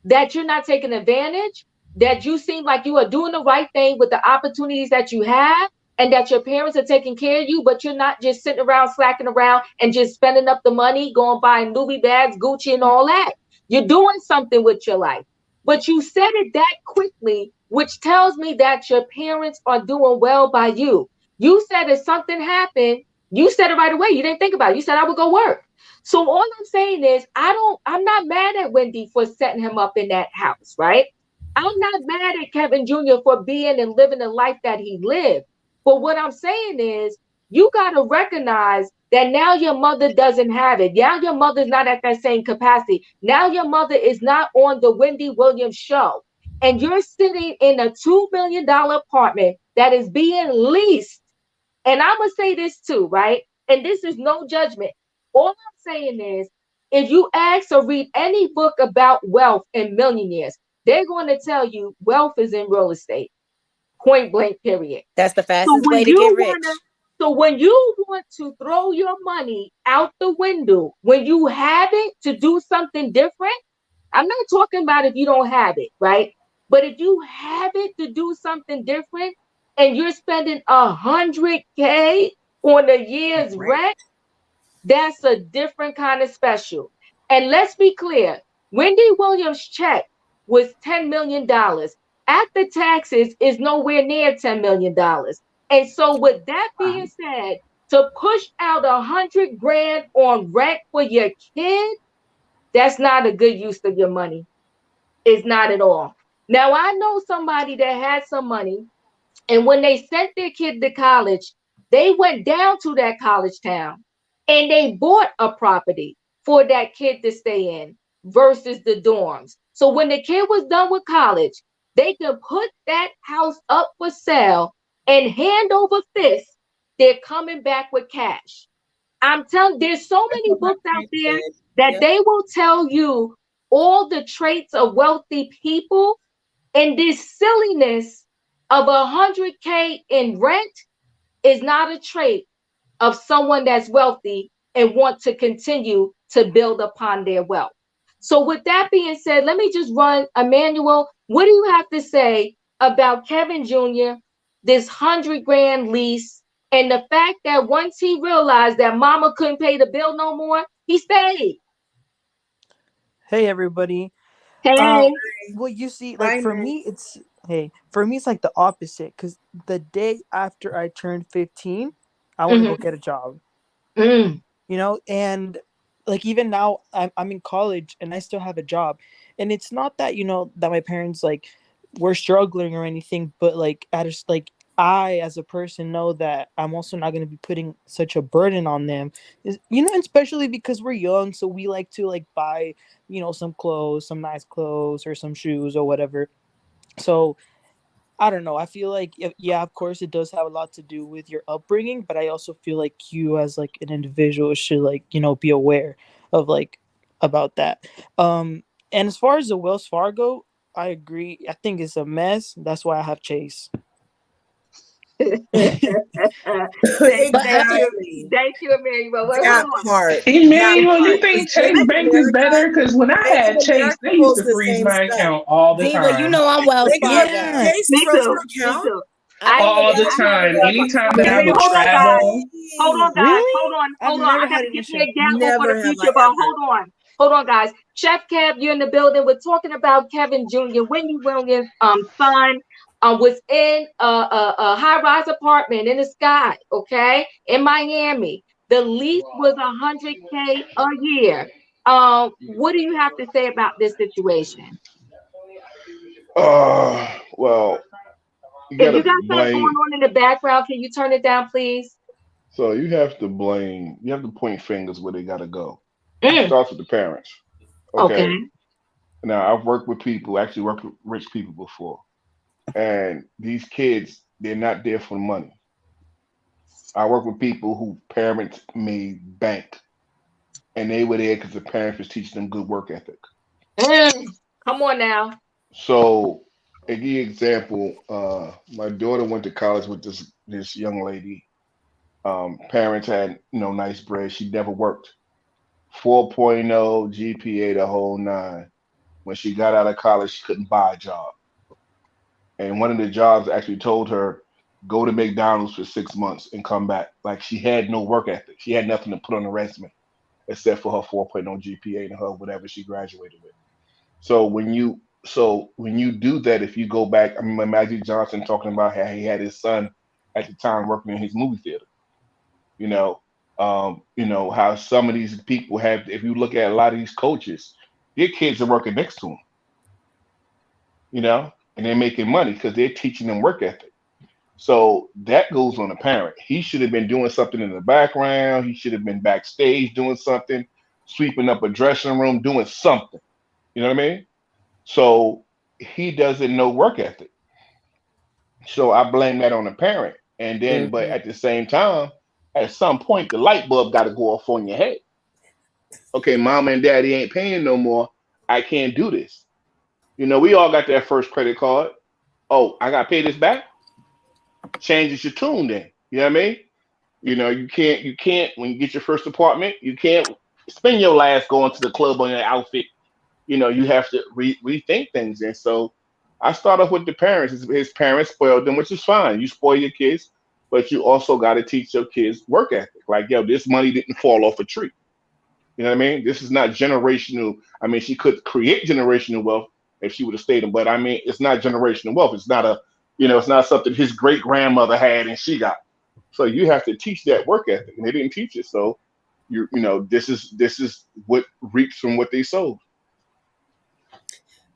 that you're not taking advantage, that you seem like you are doing the right thing with the opportunities that you have, and that your parents are taking care of you, but you're not just sitting around slacking around and just spending up the money, going buying Louis bags, Gucci, and all that. You're doing something with your life. But you said it that quickly, which tells me that your parents are doing well by you. You said if something happened, you said it right away. You didn't think about it. You said I would go work. So all I'm saying is I'm not mad at Wendy for setting him up in that house, right? I'm not mad at Kevin Jr. for being and living the life that he lived. But what I'm saying is you got to recognize that now your mother doesn't have it. Now your mother's not at that same capacity. Now your mother is not on the Wendy Williams show. And you're sitting in a $2 million apartment that is being leased. And I'm going to say this too, right? And this is no judgment. All I'm saying is if you ask or read any book about wealth and millionaires, they're going to tell you wealth is in real estate. Point blank, period. That's the So fastest when way to you get rich. wanna, so when you want to throw your money out the window, when you have it to do something different, I'm not talking about if you don't have it, right? But if you have it to do something different and you're spending 100K on a year's Right. rent, that's a different kind of special. And let's be clear, Wendy Williams' check was $10 million. After taxes is nowhere near $10 million. And so with that being said, to push out 100 grand on rent for your kid, that's not a good use of your money. It's not at all. Now I know somebody that had some money, and when they sent their kid to college, they went down to that college town and they bought a property for that kid to stay in versus the dorms. So when the kid was done with college, they could put that house up for sale and hand over fist, they're coming back with cash. I'm telling there's so That's many what my books out parents there did. that Yep. they will tell you all the traits of wealthy people, and this silliness of 100K in rent is not a trait of someone that's wealthy and want to continue to build upon their wealth. So with that being said, let me just run Emmanuel. What do you have to say about Kevin Jr., this 100 grand lease, and the fact that once he realized that mama couldn't pay the bill no more, he stayed? Hey everybody. Hey. Well, you see, Bye, like for Miss. me, it's like the opposite. Because the day after I turned 15, I want to go Mm-hmm. get a job. Mm. And like even now, I'm in college and I still have a job, and it's not that that my parents like were struggling or anything, but like I just like I as a person know that I'm also not going to be putting such a burden on them, especially because we're young, so we like to like buy some clothes, some nice clothes or some shoes or whatever. So I don't know. I feel like yeah, of course it does have a lot to do with your upbringing, but I also feel like you as like an individual should like, be aware of like about that. And as far as the Wells Fargo, I agree. I think it's a mess. That's why I have Chase. Thank you. Exactly. Thank you, Emmanuel. Wait, hold That on. part. That Emmanuel, you part. Because think Bank Chase of Bank is America, better? Because when I Bank had of Chase, America they used pulls to the freeze same my stuff. account all the Diva, you time. know I'm Wells They got Fargo. Yeah. Chase Me froze too. her Me account. too. I I deal with All the I Wells have time. Fargo. a Anytime that okay. I Wait, would hold on, guys. travel. Hold Dang. on, guys. Really? I've Hold on. I never gotta had an give issue. me a gavel for Never the have I future, but ever. hold on, guys. Chef Kev, you're in the building. We're talking about Kevin Jr. Wendy Williams' son was in a high-rise apartment in the sky, okay, in Miami. The lease was 100K a year. What do you have to say about this situation? Well, you Okay, gotta you got something going blame. on in the background. Can you turn it down, please? So you have to blame. You have to point fingers where they gotta go. It Mm, starts with the parents. Okay. okay. Now I've worked with people, actually worked with rich people before, and these kids, they're not there for the money. I work with people who parents made bank, and they were there because the parents was teaching them good work ethic. Mm, come on now. So, a good example, my daughter went to college with this young lady. Parents had nice bread. She never worked. 4.0 GPA, the whole nine. When she got out of college, she couldn't buy a job. And one of the jobs actually told her, go to McDonald's for 6 months and come back. Like she had no work ethic. She had nothing to put on the resume except for her 4.0 GPA and her whatever she graduated with. So when you do that, if you go back, I remember Magic Johnson talking about how he had his son at the time working in his movie theater. You know, how some of these people have. If you look at a lot of these coaches, their kids are working next to them. And they're making money because they're teaching them work ethic. So that goes on the parent. He should have been doing something in the background. He should have been backstage doing something, sweeping up a dressing room, doing something. You know what I mean? So he doesn't know work ethic. So I blame that on the parent. And then, but Mhm. at the same time, at some point, the light bulb got to go off on your head. Okay, mama and daddy ain't paying no more. I can't do this. We all got that first credit card. Oh, I got to pay this back? Changes your tune then. You know what I mean? You can't, when you get your first apartment, you can't spend your last going to the club on your outfit. You have to rethink things. And so I start off with the parents. His parents spoiled them, which is fine. You spoil your kids, but you also got to teach your kids work ethic. Like, yo, this money didn't fall off a tree. You know what I mean? This is not generational. I mean, she could create generational wealth if she would have stayed in, but I mean, it's not generational wealth. It's not something his great grandmother had and she got. So you have to teach that work ethic, and they didn't teach it. So this is what reaps from what they sowed.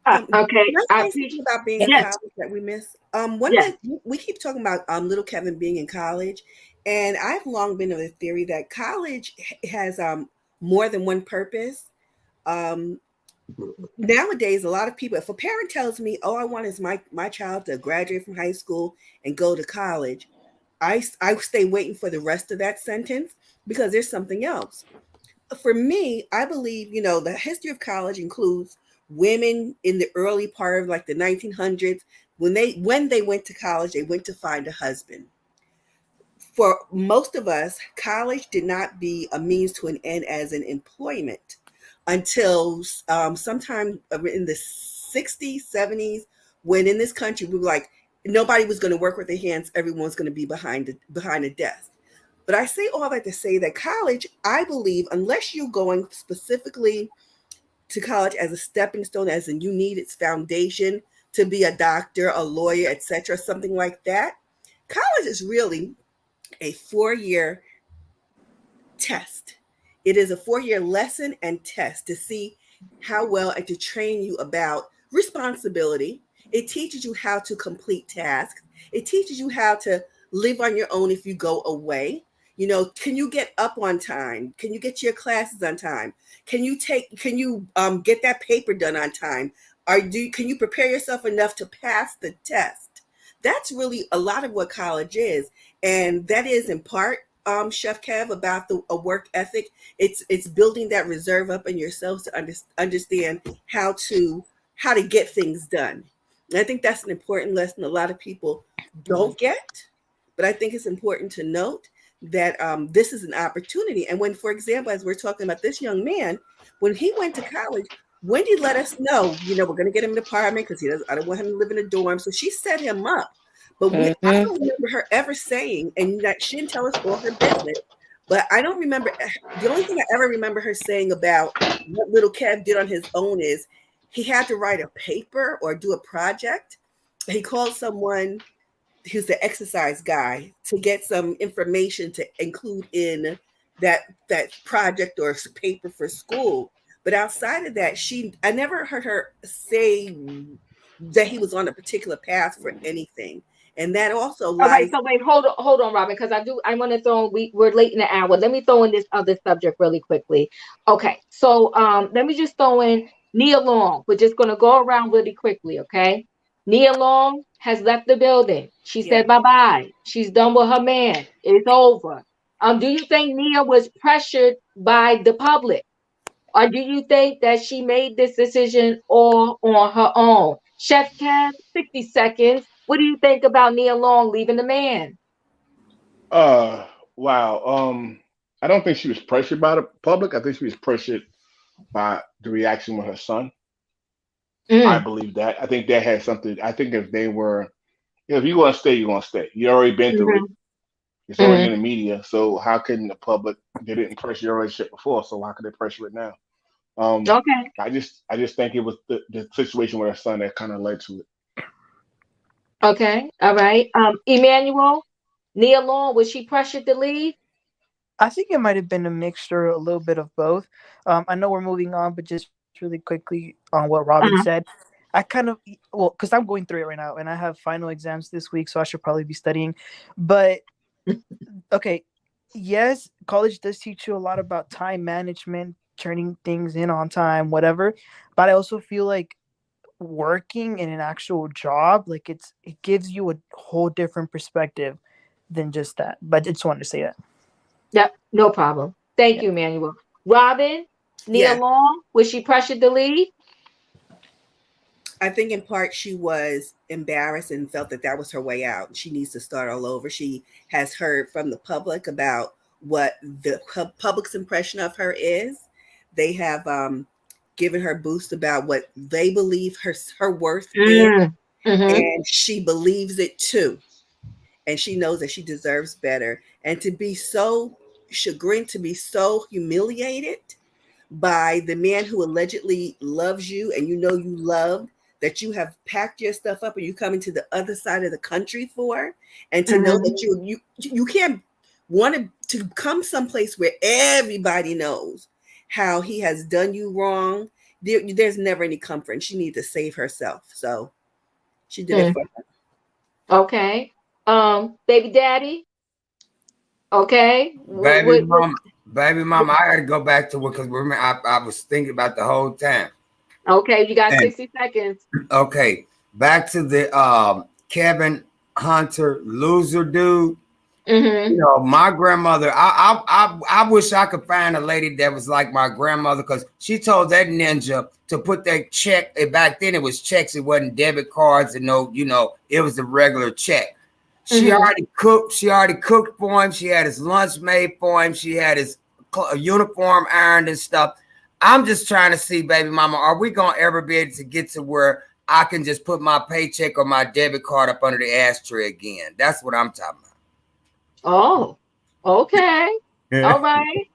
Can Okay. I I say something appreciate. about being in Yes. college that we miss? One of Yes. we keep talking about little Kevin being in college, and I've long been of the theory that college has more than one purpose. Um, Nowadays, a lot of people, if a parent tells me, "Oh, I want is my child to graduate from high school and go to college," I stay waiting for the rest of that sentence because there's something else. For me, I believe, the history of college includes women in the early part of like the 1900s. When they went to college, they went to find a husband. For most of us, college did not be a means to an end as an employment until sometime in the 60s, 70s, when in this country we were like, nobody was going to work with their hands, everyone's going to be behind a desk. But I say all that to say that college, I believe, unless you're going specifically to college as a stepping stone, as in you need its foundation to be a doctor, a lawyer, etc., something like that. College is really a 4-year test. It is a 4-year lesson and test to see how well and to train you about responsibility. It teaches you how to complete tasks. It teaches you how to live on your own if you go away. You know, can you get up on time? Can you get your classes on time? Can you get that paper done on time? Can you prepare yourself enough to pass the test? That's really a lot of what college is. And that is in part, Chef Kev, about a work ethic. It's building that reserve up in yourself to understand how to get things done. And I think that's an important lesson a lot of people don't get, but I think it's important to note that this is an opportunity. And when, for example, as we're talking about this young man, when he went to college, Wendy let us know, we're going to get him an apartment because I don't want him to live in a dorm. So she set him up. But I don't remember her ever saying, and that she didn't tell us all her business, but I don't remember. The only thing I ever remember her saying about what little Kev did on his own is he had to write a paper or do a project. He called someone who's the exercise guy to get some information to include in that project or paper for school. But outside of that, I never heard her say that he was on a particular path for anything. And that also lies. All right, so wait, hold on, Robin, because I want to throw in, we're late in the hour. Let me throw in this other subject really quickly. Okay, so let me just throw in Nia Long. We're just gonna go around really quickly, okay? Nia Long has left the building. She said bye-bye. She's done with her man. It's over. Do you think Nia was pressured by the public? Or do you think that she made this decision all on her own? Chef Kev, 60 seconds. What do you think about Nia Long leaving the man? Wow. I don't think she was pressured by the public. I think she was pressured by the reaction with her son. I believe that. I think that had something. I think if they were, if you want to stay, you're going to stay. You already been through it. It's already in the media. So how can the public? They didn't pressure your relationship before, so how could they pressure it now? Okay. I just think it was the situation with her son that kind of led to it. Okay. All right. Emmanuel, Nia Long, was she pressured to leave? I think it might have been a mixture, a little bit of both. I know we're moving on, but just really quickly on what Robin said. I kind of, because I'm going through it right now and I have final exams this week, so I should probably be studying. But, okay, yes, college does teach you a lot about time management, turning things in on time, whatever. But I also feel like working in an actual job, like it gives you a whole different perspective than just that. But I just wanted to say that. Yep, no problem. Thank you, Emmanuel. Robin, Nia Long, was she pressured to leave? I think in part she was embarrassed and felt that was her way out. She needs to start all over. She has heard from the public about what the public's impression of her is. They have given her boost about what they believe her worth is. And she believes it too. And she knows that she deserves better. And to be so chagrined, to be so humiliated by the man who allegedly loves you and you loved, that you have packed your stuff up and you coming to the other side of the country for, and to know that you can't want to come someplace where everybody knows how he has done you wrong. There's never any comfort, and she needs to save herself. So she did it for her. Okay. Baby daddy. Okay. Baby mama, I gotta go back to it because I was thinking about the whole time. Okay, you got 60 seconds. Okay, back to the Kevin Hunter loser dude. My grandmother. I wish I could find a lady that was like my grandmother, because she told that ninja to put that check. Back then it was checks. It wasn't debit cards, and it was a regular check. She already cooked. She already cooked for him. She had his lunch made for him. She had his uniform ironed and stuff. I'm just trying to see, baby mama, are we gonna ever be able to get to where I can just put my paycheck or my debit card up under the ashtray again? That's what I'm talking about. Oh, okay. All right.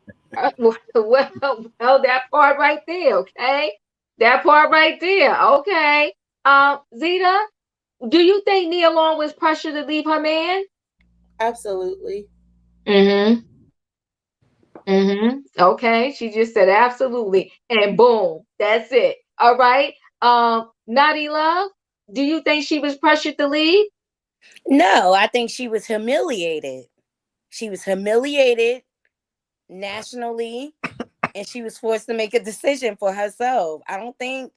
Well, that part right there. Okay. That part right there. Okay. Zeta, do you think Nia Long was pressured to leave her man? Absolutely. Mm-hmm. Mm-hmm. Okay. She just said absolutely. And boom. That's it. All right. Naughty Love, do you think she was pressured to leave? No, I think she was humiliated. She was humiliated nationally, and she was forced to make a decision for herself. I don't think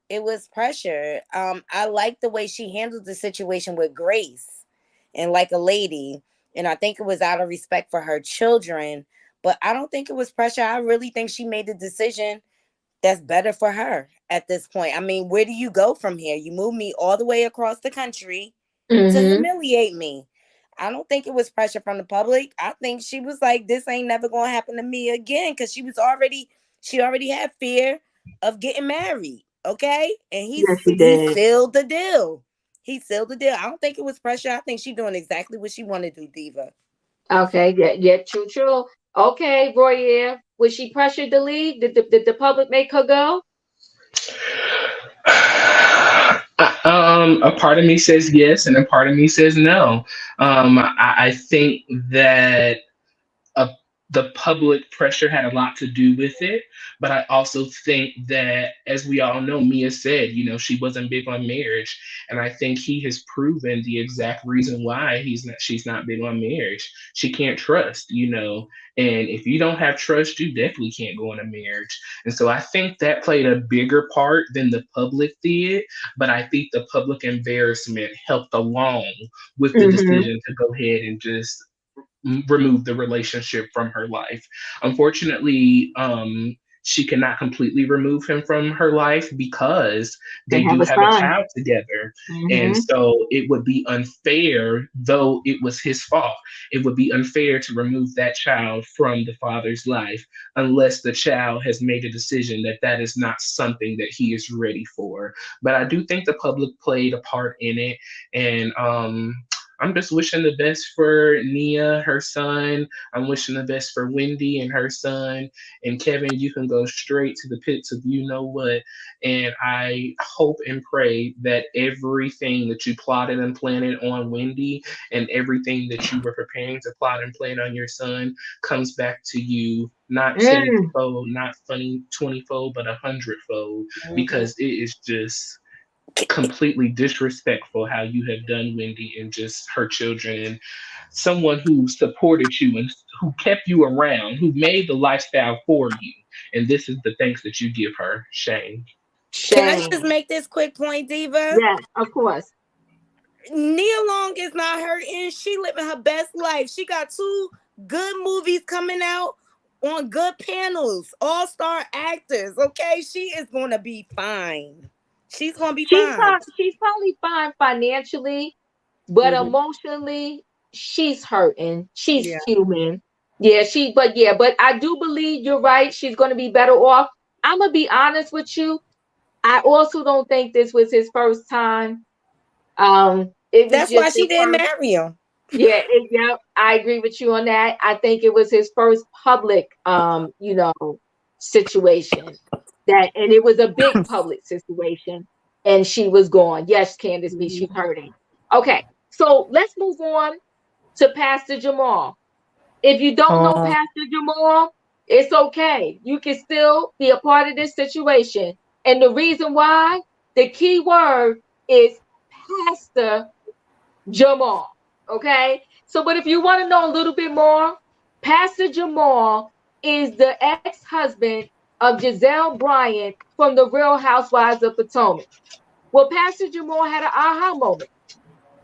it was pressure. I like the way she handled the situation with grace and like a lady. And I think it was out of respect for her children. But I don't think it was pressure. I really think she made the decision that's better for her at this point. I mean, where do you go from here? You move me all the way across the country to Mm-hmm. humiliate me. I don't think it was pressure from the public. I think she was like, this ain't never gonna happen to me again, because she already had fear of getting married. Okay. And Yes, she he did. sealed the deal. He sealed the deal. I don't think it was pressure. I think she's doing exactly what she wanted to do, Diva. Okay. Yeah. Yeah. True. True. Okay, Royer, was she pressured to leave? Did the public make her go? A part of me says yes, and a part of me says no. I think that uh, the public pressure had a lot to do with it. But I also think that, as we all know, Mia said, she wasn't big on marriage, and I think he has proven the exact reason why she's not big on marriage. She can't trust, and if you don't have trust, you definitely can't go in a marriage. And so I think that played a bigger part than the public did. But I think the public embarrassment helped along with the Mm-hmm. decision to go ahead and just remove the relationship from her life. Unfortunately, she cannot completely remove him from her life because They they have do a have a son. child together. And Mm-hmm. so it would be unfair, though it was his fault, it would be unfair to remove that child from the father's life unless the child has made a decision that that is not something that he is ready for. But I do think the public played a part in it. And I'm just wishing the best for Nia, her son. I'm wishing the best for Wendy and her son. And Kevin, you can go straight to the pits of you know what. And I hope and pray that everything that you plotted and planned on Wendy and everything that you were preparing to plot and plan on your son comes back to you, not Mm. tenfold, not funny 20-fold, but 100-fold, Mhm. because it is just completely disrespectful how you have done Wendy and just her children, and someone who supported you and who kept you around, who made the lifestyle for you. And this is the thanks that you give her. Shame. Can I just Shame. make this quick point, Diva? Yes, of course. Nia Long is not hurting. She living her best life. She got two good movies coming out on good panels, all-star actors. Okay, she is gonna be fine. She's gonna be fine. She's probably fine financially, but Hmm. emotionally, she's hurting. She's Yeah. human. But I do believe you're right. She's gonna be better off. I'm gonna be honest with you. I also don't think this was his first time. It was That's why just she his didn't first. marry him. Yeah, I agree with you on that. I think it was his first public, situation and it was a big public situation, and she was gone. Yes, Candace B, she's hurting. Okay, so let's move on to Pastor Jamal. If you don't know Oh, Pastor Jamal, it's okay. You can still be a part of this situation. And the reason why, the key word is Pastor Jamal. Okay. So, but if you want to know a little bit more, Pastor Jamal is the ex husband of Giselle Bryant from the Real Housewives of Potomac. Well, Pastor Jamal had an aha moment.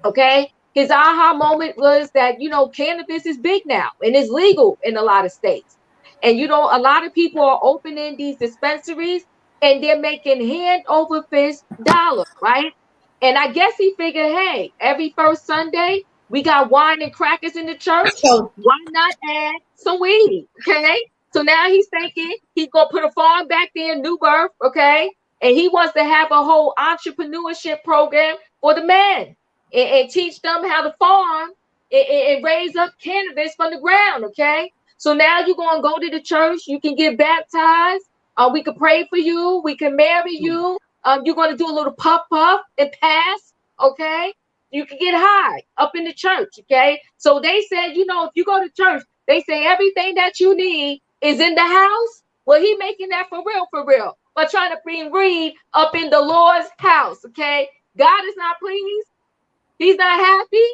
Okay. His aha moment was that, cannabis is big now and is legal in a lot of states. And, a lot of people are opening these dispensaries and they're making hand over fist dollar, right? And I guess he figured, hey, every first Sunday, we got wine and crackers in the church. So Why not add some weed? Okay. So now he's thinking he's going to put a farm back there in New Birth. Okay. And he wants to have a whole entrepreneurship program for the men and teach them how to farm and raise up cannabis from the ground. Okay. So now you're going to go to the church. You can get baptized. We could pray for you. We can marry you. You're going to do a little puff puff and pass. Okay. You can get high up in the church. Okay. So they said, if you go to church, they say everything that you need is in the house. Well, he making that for real. But trying to bring Reed up in the Lord's house. Okay. God is not pleased. He's not happy.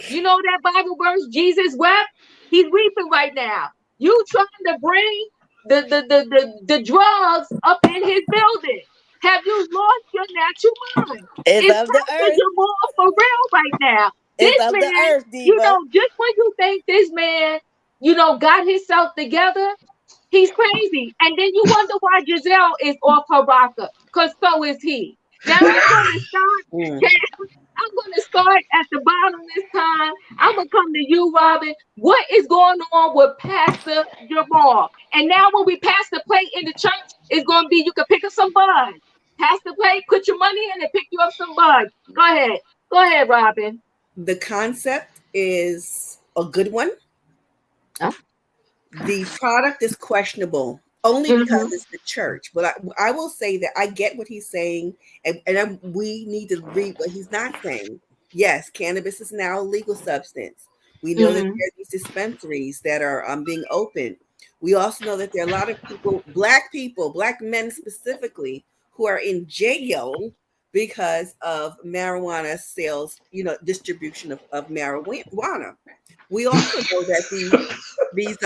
You know that Bible verse, Jesus wept. He's weeping right now. You trying to bring the drugs up in his building. Have you lost your natural mind? It's It's of the Pastor earth. Jamal for real right now. It's This of the man, earth, Diva. just when you think this man, got himself together, he's crazy. And then you wonder why Giselle is off her rocker, because so is he. Now I'm going to Mm. start. I'm going to start at the bottom this time. I'm going to come to you, Robin. What is going on with Pastor Jamal? And now when we pass the plate in the church, it's going to be you can pick up some buds. Pass the plate, put your money in and pick you up some buds. Go ahead. Go ahead, Robin. The concept is a good one. Huh? The product is questionable only because Mm-hmm. it's the church. But I will say that I get what he's saying, and we need to read what he's not saying. Yes, cannabis is now a legal substance. We know that there Mm-hmm. are these dispensaries that are being opened. We also know that there are a lot of people, black men specifically, who are in jail because of marijuana sales, distribution of marijuana. We also know that these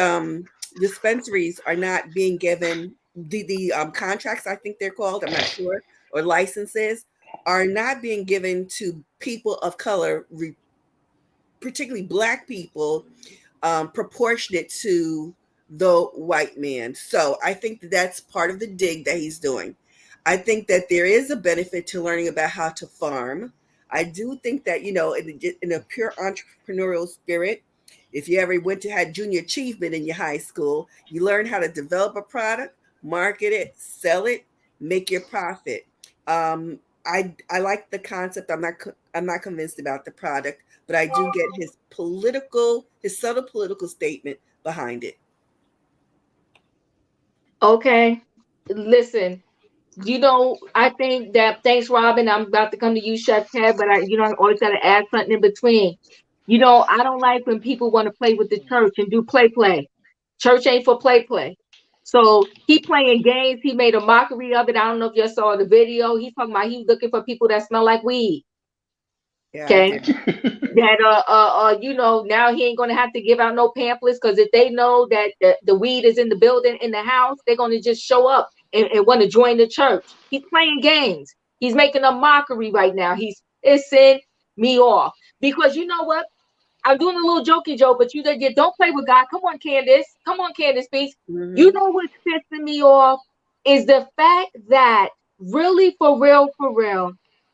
dispensaries are not being given the contracts, I think they're called, I'm not sure, or licenses are not being given to people of color, particularly black people, proportionate to the white man. So I think that's part of the dig that he's doing. I think that there is a benefit to learning about how to farm. I do think that, in a pure entrepreneurial spirit, if you ever went to had junior achievement in your high school, you learn how to develop a product, market it, sell it, make your profit. I like the concept. I'm not convinced about the product, but I do get his subtle political statement behind it. Okay. Listen, I think that thanks, Robin. I'm about to come to you, Chef Ted, but I always got to add something in between. I don't like when people want to play with the church and do play. Church ain't for play. So he playing games. He made a mockery of it. I don't know if you saw the video. He's talking about he's looking for people that smell like weed. Yeah, I Okay. did. That now he ain't gonna have to give out no pamphlets, because if they know that the weed is in the building, in the house, they're gonna just show up and want to join the church. He's playing games. He's making a mockery right now. He's pissing me off, because you know what? I'm doing a little jokey joke, but you don't play with God. Come on, Candace. Come on, Candace, please. You Mm-hmm. know what's pissing me off is the fact that really, for real,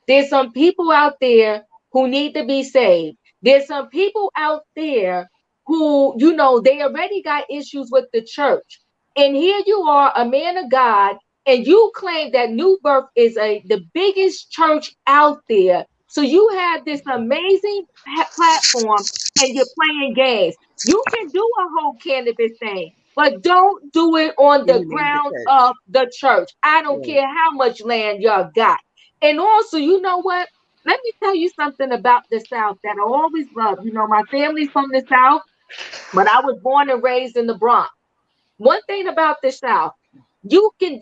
there's some people out there who need to be saved. There's some people out there who, they already got issues with the church. And here you are, a man of God, and you claim that New Birth is the biggest church out there. So you have this amazing platform and you're playing games. You can do a whole cannabis thing, but don't do it on In the the name of the grounds church. of the church. I don't Right. care how much land y'all got. And also, you know what? Let me tell you something about the South that I always love. My family's from the South, but I was born and raised in the Bronx. One thing about the South, you can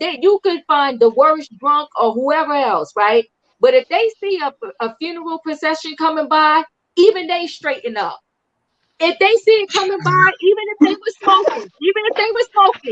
find the worst drunk or whoever else, right? But if they see a funeral procession coming by, even they straighten up. If they see it coming by, even if they were smoking,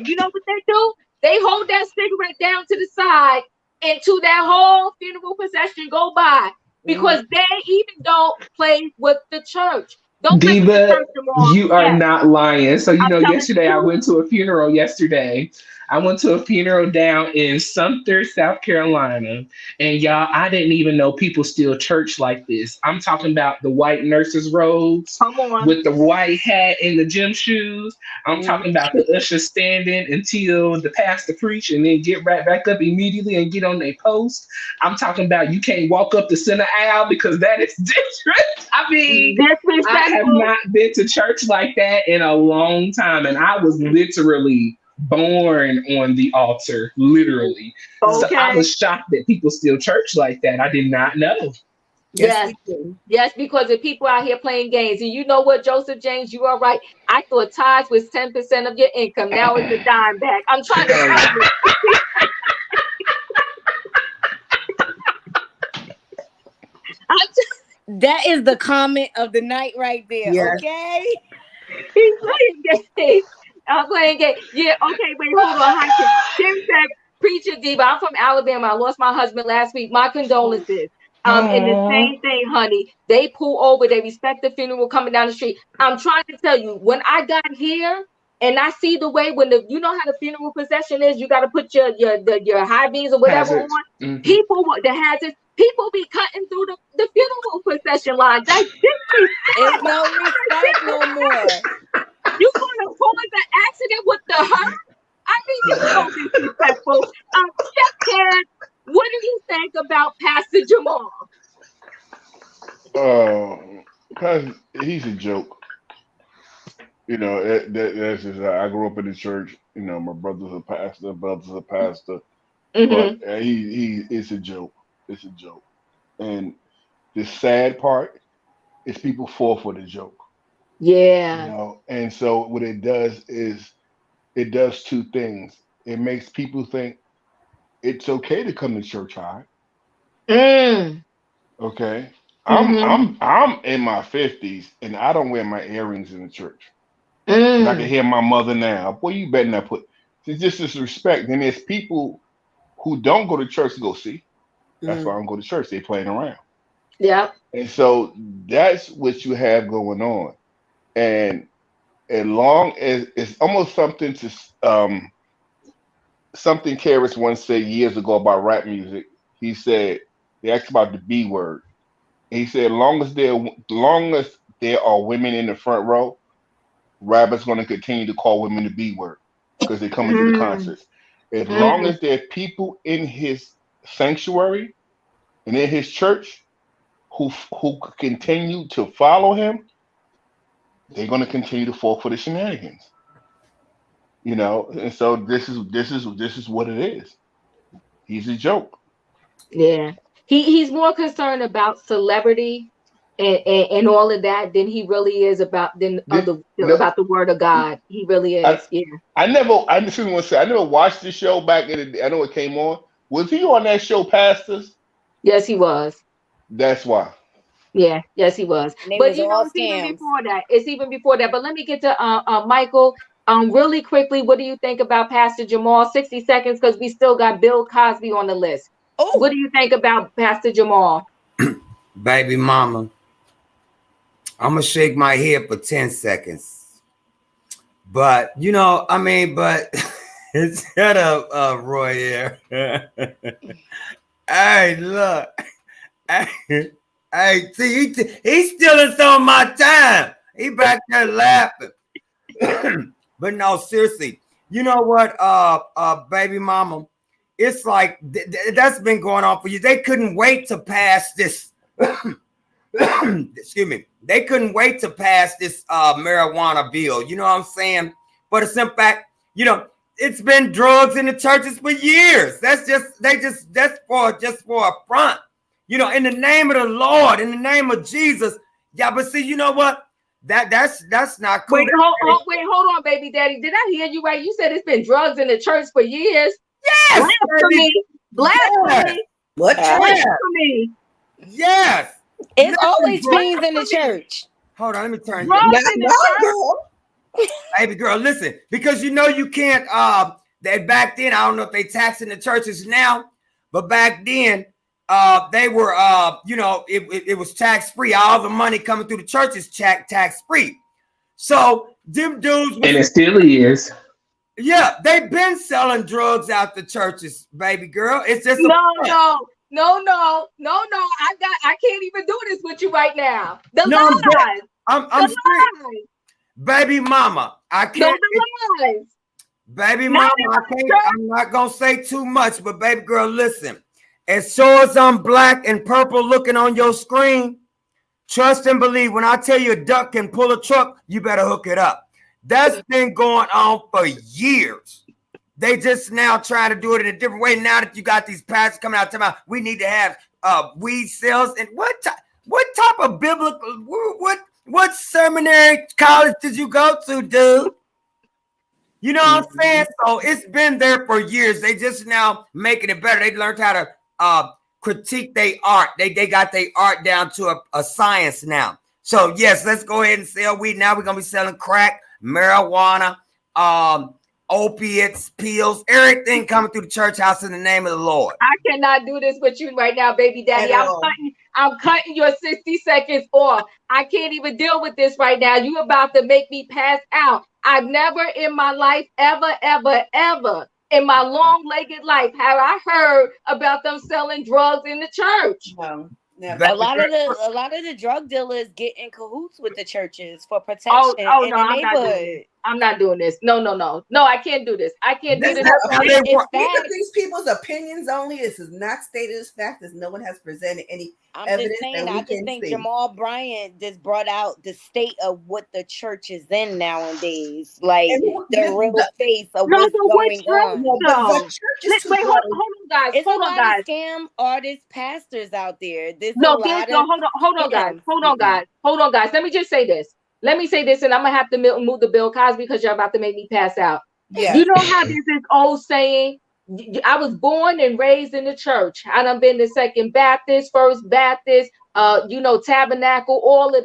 you know what they do? They hold that cigarette down to the side until that whole funeral procession go by, Mm-hmm. because they even don't play with the church. Don't play with the Diva, church tomorrow. you are Yes, not lying. So, I'm telling the yesterday I truth. went to a funeral yesterday. I went to a funeral down in Sumter, South Carolina. And y'all, I didn't even know people still church like this. I'm talking about the white nurses' robes Come on. with the white hat and the gym shoes. I'm talking Mm-hmm. about the usher standing until the pastor preach and then get right back up immediately and get on their post. I'm talking about you can't walk up the center aisle because that is different. I mean, I have Disrespectful. not been to church like that in a long time, and I was literally born on the altar, literally. So I Okay. was shocked that people still church like that. I did not know. Yes, Yes. we do. Yes, because the people out here playing games. And you know what, Joseph James, you are right. I thought tithes was 10% of your income. Now it's a dime back. I'm trying to tell you. That is the comment of the night right there. Yes. Okay. He's playing games. I'm playing games. Yeah, okay, wait, hold on. Hi, Kim said, Preacher Diva, I'm from Alabama. I lost my husband last week. My condolences. And the Aww. same thing, honey. They pull over, they respect the funeral coming down the street. I'm trying to tell you, when I got here and I see the way when you know how the funeral procession is, you got to put your high beams or whatever Hazards. on. Mhm. People, the hazards, people be cutting through the funeral procession lines. That's disrespect. It's no respect no more. You gonna cause an accident with the her? I mean, it's so disrespectful. Chef Ted, what do you think about Pastor Jamal? Cause he's a joke. You know, that's just, I grew up in the church. You know, my brother's a pastor, but Mm-hmm. he it's a joke. It's a joke. And the sad part is people fall for the joke. You Yeah. know, and so what it does is it does two things. It makes people think it's okay to come to church high. Mm. Okay. Mm-hmm. I'm in my 50s and I don't wear my earrings in the church. Because I can Mm. hear my mother now. Boy, you better not put it's just disrespect. And there's people who don't go to church to go see. That's why I Mm. don't go to church. They playing around. Yep. And so that's what you have going on. And as long as it's almost something to something Karis once said years ago about rap music. He said they asked about the B word. He said, long as there are women in the front row, rappers going to continue to call women the B word because they come into the Mm. concerts. As long Mm. as there are people in his sanctuary and in his church who continue to follow him, they're going to continue to fall for the shenanigans. You know, and so this is what it is. He's a joke. Yeah. He's more concerned about celebrity and all of that than he really is Did, no, about the word of God. He really I, is. Yeah. I just want to say, I never watched the show back in the day. I know it came on. Was he on that show, Pastors? Yes, he was. That's why. Yeah, yes, he was. And they But was you know, all it's even scams. before that. It's even before that. But let me get to Michael. Really quickly, what do you think about Pastor Jamal? 60 seconds, because we still got Bill Cosby on the list. What Oh, do you think about Pastor Jamal? Baby mama, I'm gonna shake my head for 10 seconds. But you know, I mean, but shut up, Roy here. Hey, look. Hey, hey, see, he's stealing some of my time. He back there laughing. But no, seriously, you know what, baby mama, it's like that's been going on for you. They couldn't wait to pass this. Excuse me. They couldn't wait to pass this marijuana bill. You know what I'm saying? But it's in fact, you know, it's been drugs in the churches for years. That's for a front. You know, in the name of the Lord, in the name of Jesus. Yeah, but see, you know what? That's not cool. Wait, hold on, baby daddy. Did I hear you right? You said it's been drugs in the church for years. Yes, baby. Blasphemy. Blasphemy. What church? Yes. Blasphemy. Yes. it's Listen, always bro. fiends in the church. Hold on, let me turn Drugs Not in the my church. girl. Baby girl, listen, because you know you can't that back then, I don't know if they taxing the churches now, but back then they were you know, it was tax free. All the money coming through the churches tax free. So them dudes And was, it still is. yeah, they've been selling drugs out the churches, baby girl. It's just a No. I can't even do this with you right now. The no, lies. I'm The straight. lies. Baby mama, I Those can't. are lies. Baby Not mama, in I my can't. church. I'm not gonna say too much, but baby girl, listen. As sure as I'm black and purple looking on your screen, trust and believe. When I tell you a duck can pull a truck, you better hook it up. That's been going on for years. They just now trying to do it in a different way. Now that you got these pastors coming out talking about we need to have weed sales, and what type of biblical what seminary college did you go to, dude? You know what I'm saying? So it's been there for years. They just now making it better. They learned how to critique their art. They got their art down to a science now. So yes, let's go ahead and sell weed. Now we're gonna be selling crack, marijuana, opiates, pills, everything coming through the church house in the name of the Lord. I cannot do this with you right now, baby daddy. I'm cutting your 60 seconds off. I can't even deal with this right now. You about to make me pass out. I've never in my life, ever in my long-legged life have I heard about them selling drugs in the church. No. A lot of the drug dealers get in cahoots with the churches for protection in the neighborhood. I'm not doing this. No, I can't do this. I can't do this. These are these people's opinions only. This is not stated as fact, as no one has presented any evidence. Just saying, I just think Jamal Bryant just brought out the state of what the church is in nowadays, like the real face of what's going on. Wait, hold on, guys. It's a lot of scam artists, pastors out there. Hold on, guys. Let me just say this. And I'm gonna have to move the Bill Cosby because you're about to make me pass out. Yeah. You know how there's this old saying, I was born and raised in the church. I done been to Second Baptist, First Baptist, Tabernacle, all of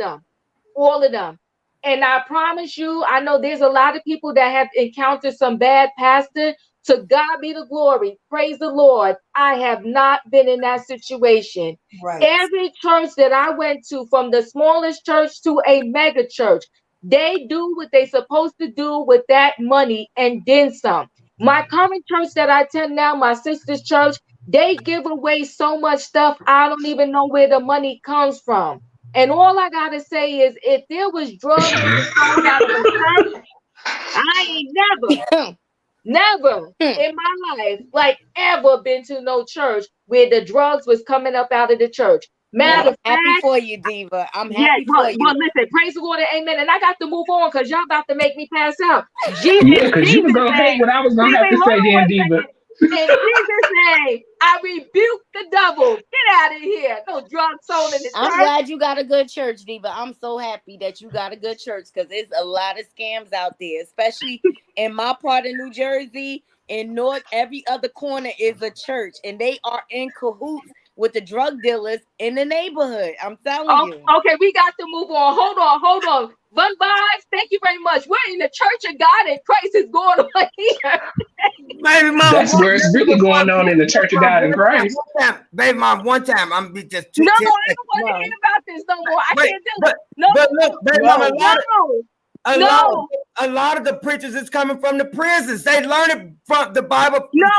them. And I promise you, I know there's a lot of people that have encountered some bad pastor. To God be the glory. Praise the Lord. I have not been in that situation. Right. Every church that I went to, from the smallest church to a mega church, they do what they're supposed to do with that money and then some. My current church that I attend now, my sister's church, they give away so much stuff, I don't even know where the money comes from. And all I got to say is, if there was drugs sold out of the church, I ain't never in my life, ever been to no church where the drugs was coming up out of the church. Matter of fact, happy for you, Diva. I'm happy for you. Well, listen, praise the Lord and amen. And I got to move on because y'all about to make me pass out. Because you were gonna hate what I was gonna have to say then, Diva. In Jesus' name, I rebuke the devil. Get out of here. No drugs sold in the church. I'm glad you got a good church, Diva. I'm so happy that you got a good church because there's a lot of scams out there, especially in my part of New Jersey. In North, every other corner is a church, and they are in cahoots with the drug dealers in the neighborhood. I'm telling you. Okay, we got to move on. Hold on. Bun vibes, thank you very much. We're in the church of God and Christ is going on here. Baby mom, that's where it's really going on in the church of God and Christ. Baby mom, one time I'm be just I don't want to hear about this no more. I can't do it. But look, baby mom, a lot of the preachers is coming from the prisons. They learn it from the Bible. No,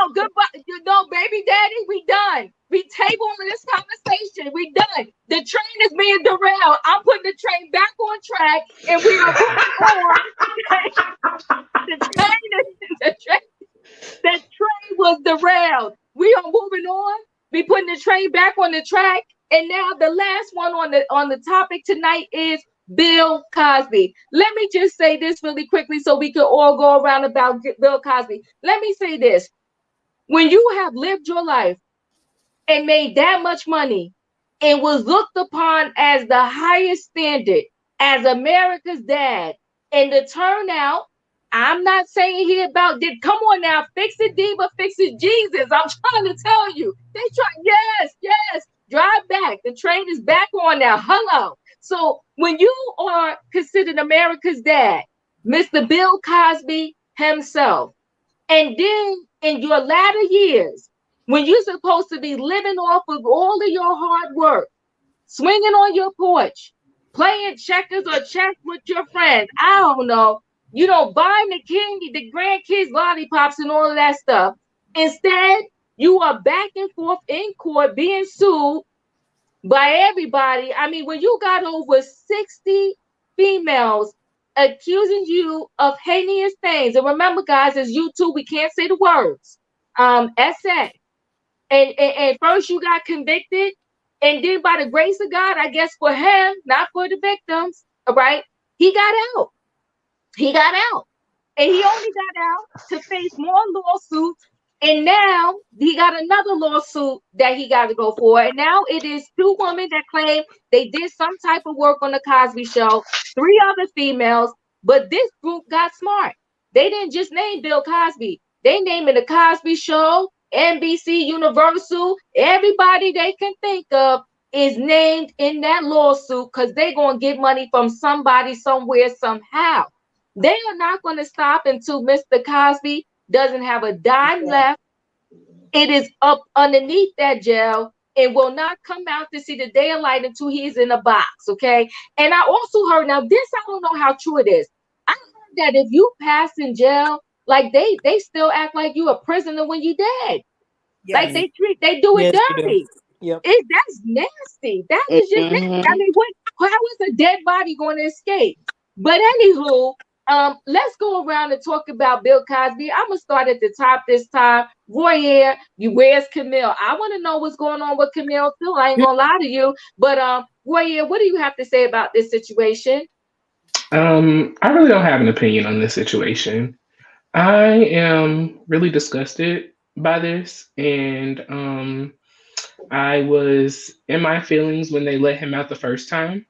baby daddy, we done. We tabling this conversation. We done. The train is being derailed. I'm putting the train back on track, and we are moving on. The train was derailed. We are moving on. We putting the train back on the track, and now the last one on the topic tonight is Bill Cosby. Let me just say this really quickly so we can all go around about Bill Cosby. Let me say this. When you have lived your life and made that much money and was looked upon as the highest standard, as America's dad, and the turnout, I'm not saying here about did come on now, fix it, Diva, fix it, Jesus. I'm trying to tell you. They try, yes, drive back. The train is back on now. Hello. So when you are considered America's dad, Mr. Bill Cosby himself, and then in your latter years, when you're supposed to be living off of all of your hard work, swinging on your porch, playing checkers or chess with your friends, I don't know, buying the grandkids lollipops and all of that stuff. Instead, you are back and forth in court being sued by everybody. I mean, when you got over 60 females accusing you of heinous things, and remember, guys, as YouTube, we can't say the words. SA. And first you got convicted, and then by the grace of God, I guess for him, not for the victims, all right, he got out. and he only got out to face more lawsuits. And now he got another lawsuit that he got to go for. And now it is two women that claim they did some type of work on the Cosby Show, three other females. But this group got smart. They didn't just name Bill Cosby. They naming the Cosby Show, NBC, Universal, everybody they can think of is named in that lawsuit because they're going to get money from somebody, somewhere, somehow. They are not going to stop until Mr. Cosby doesn't have a dime left. It is up underneath that jail and will not come out to see the daylight until he's in a box, okay? And I also heard, now this, I don't know how true it is. I heard that if you pass in jail, like they still act like you a prisoner when you dead. Like Yes. they do it Yes, you do. dirty. Yep. That's nasty. That is just nasty. I Mhm. mean, how is a dead body going to escape? But anywho, let's go around and talk about Bill Cosby. I'm gonna start at the top this time. Royer, where's Camille? I want to know what's going on with Camille too. I ain't gonna lie to you, but Royer, what do you have to say about this situation? I really don't have an opinion on this situation. I am really disgusted by this, and I was in my feelings when they let him out the first time,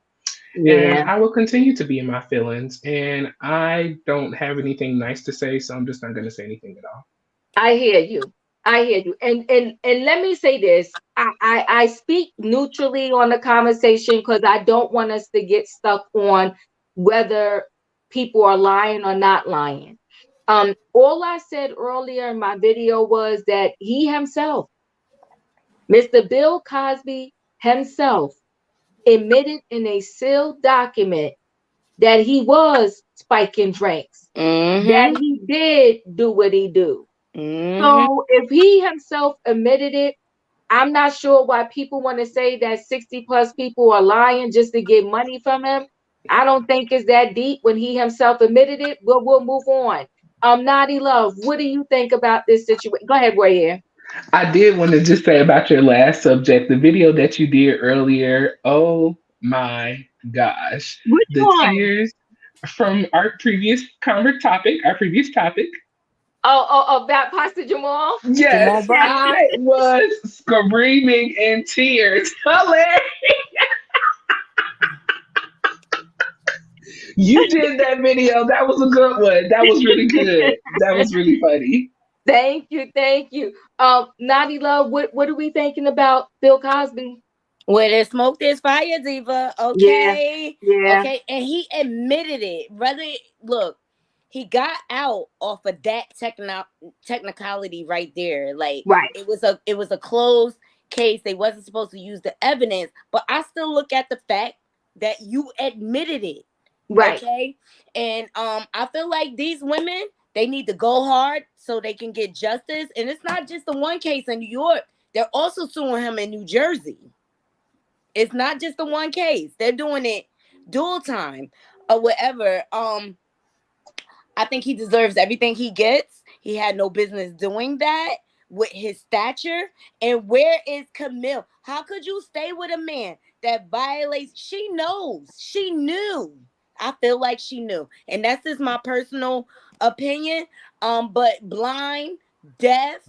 and Yeah, I will continue to be in my feelings. And I don't have anything nice to say, so I'm just not going to say anything at all. I hear you. I hear you. And let me say this. I speak neutrally on the conversation because I don't want us to get stuck on whether people are lying or not lying. All I said earlier in my video was that he himself, Mr. Bill Cosby himself, admitted in a sealed document that he was spiking drinks, that Mhm. he did do what he do. Mhm. So if he himself admitted it, I'm not sure why people want to say that 60 plus people are lying just to get money from him. I don't think it's that deep when he himself admitted it, but we'll move on. Naughty Love, what do you think about this situation? Go ahead, Royer. I did want to just say about your last subject, the video that you did earlier. Oh my gosh, Which the one? tears from our previous topic. About Pastor Jamal? Jamal Yes, Bryant. I was screaming in tears. Hilarious. You did that video. That was a good one. That was really good. That was really funny. Thank you, thank you. Naughty Love, what are we thinking about Bill Cosby? Where there's smoke, there's fire, Diva. Yeah, Okay. yeah, Okay. And he admitted it. Look, he got out off of that technicality right there. Like right, it was a closed case. They wasn't supposed to use the evidence, but I still look at the fact that you admitted it. right, Okay. And I feel like these women, they need to go hard so they can get justice. And it's not just the one case in New York. They're also suing him in New Jersey. It's not just the one case. They're doing it dual time or whatever. I think he deserves everything he gets. He had no business doing that with his stature. And where is Camille? How could you stay with a man that violates? She knows. She knew. I feel like she knew. And that's just my personal opinion. But blind, deaf,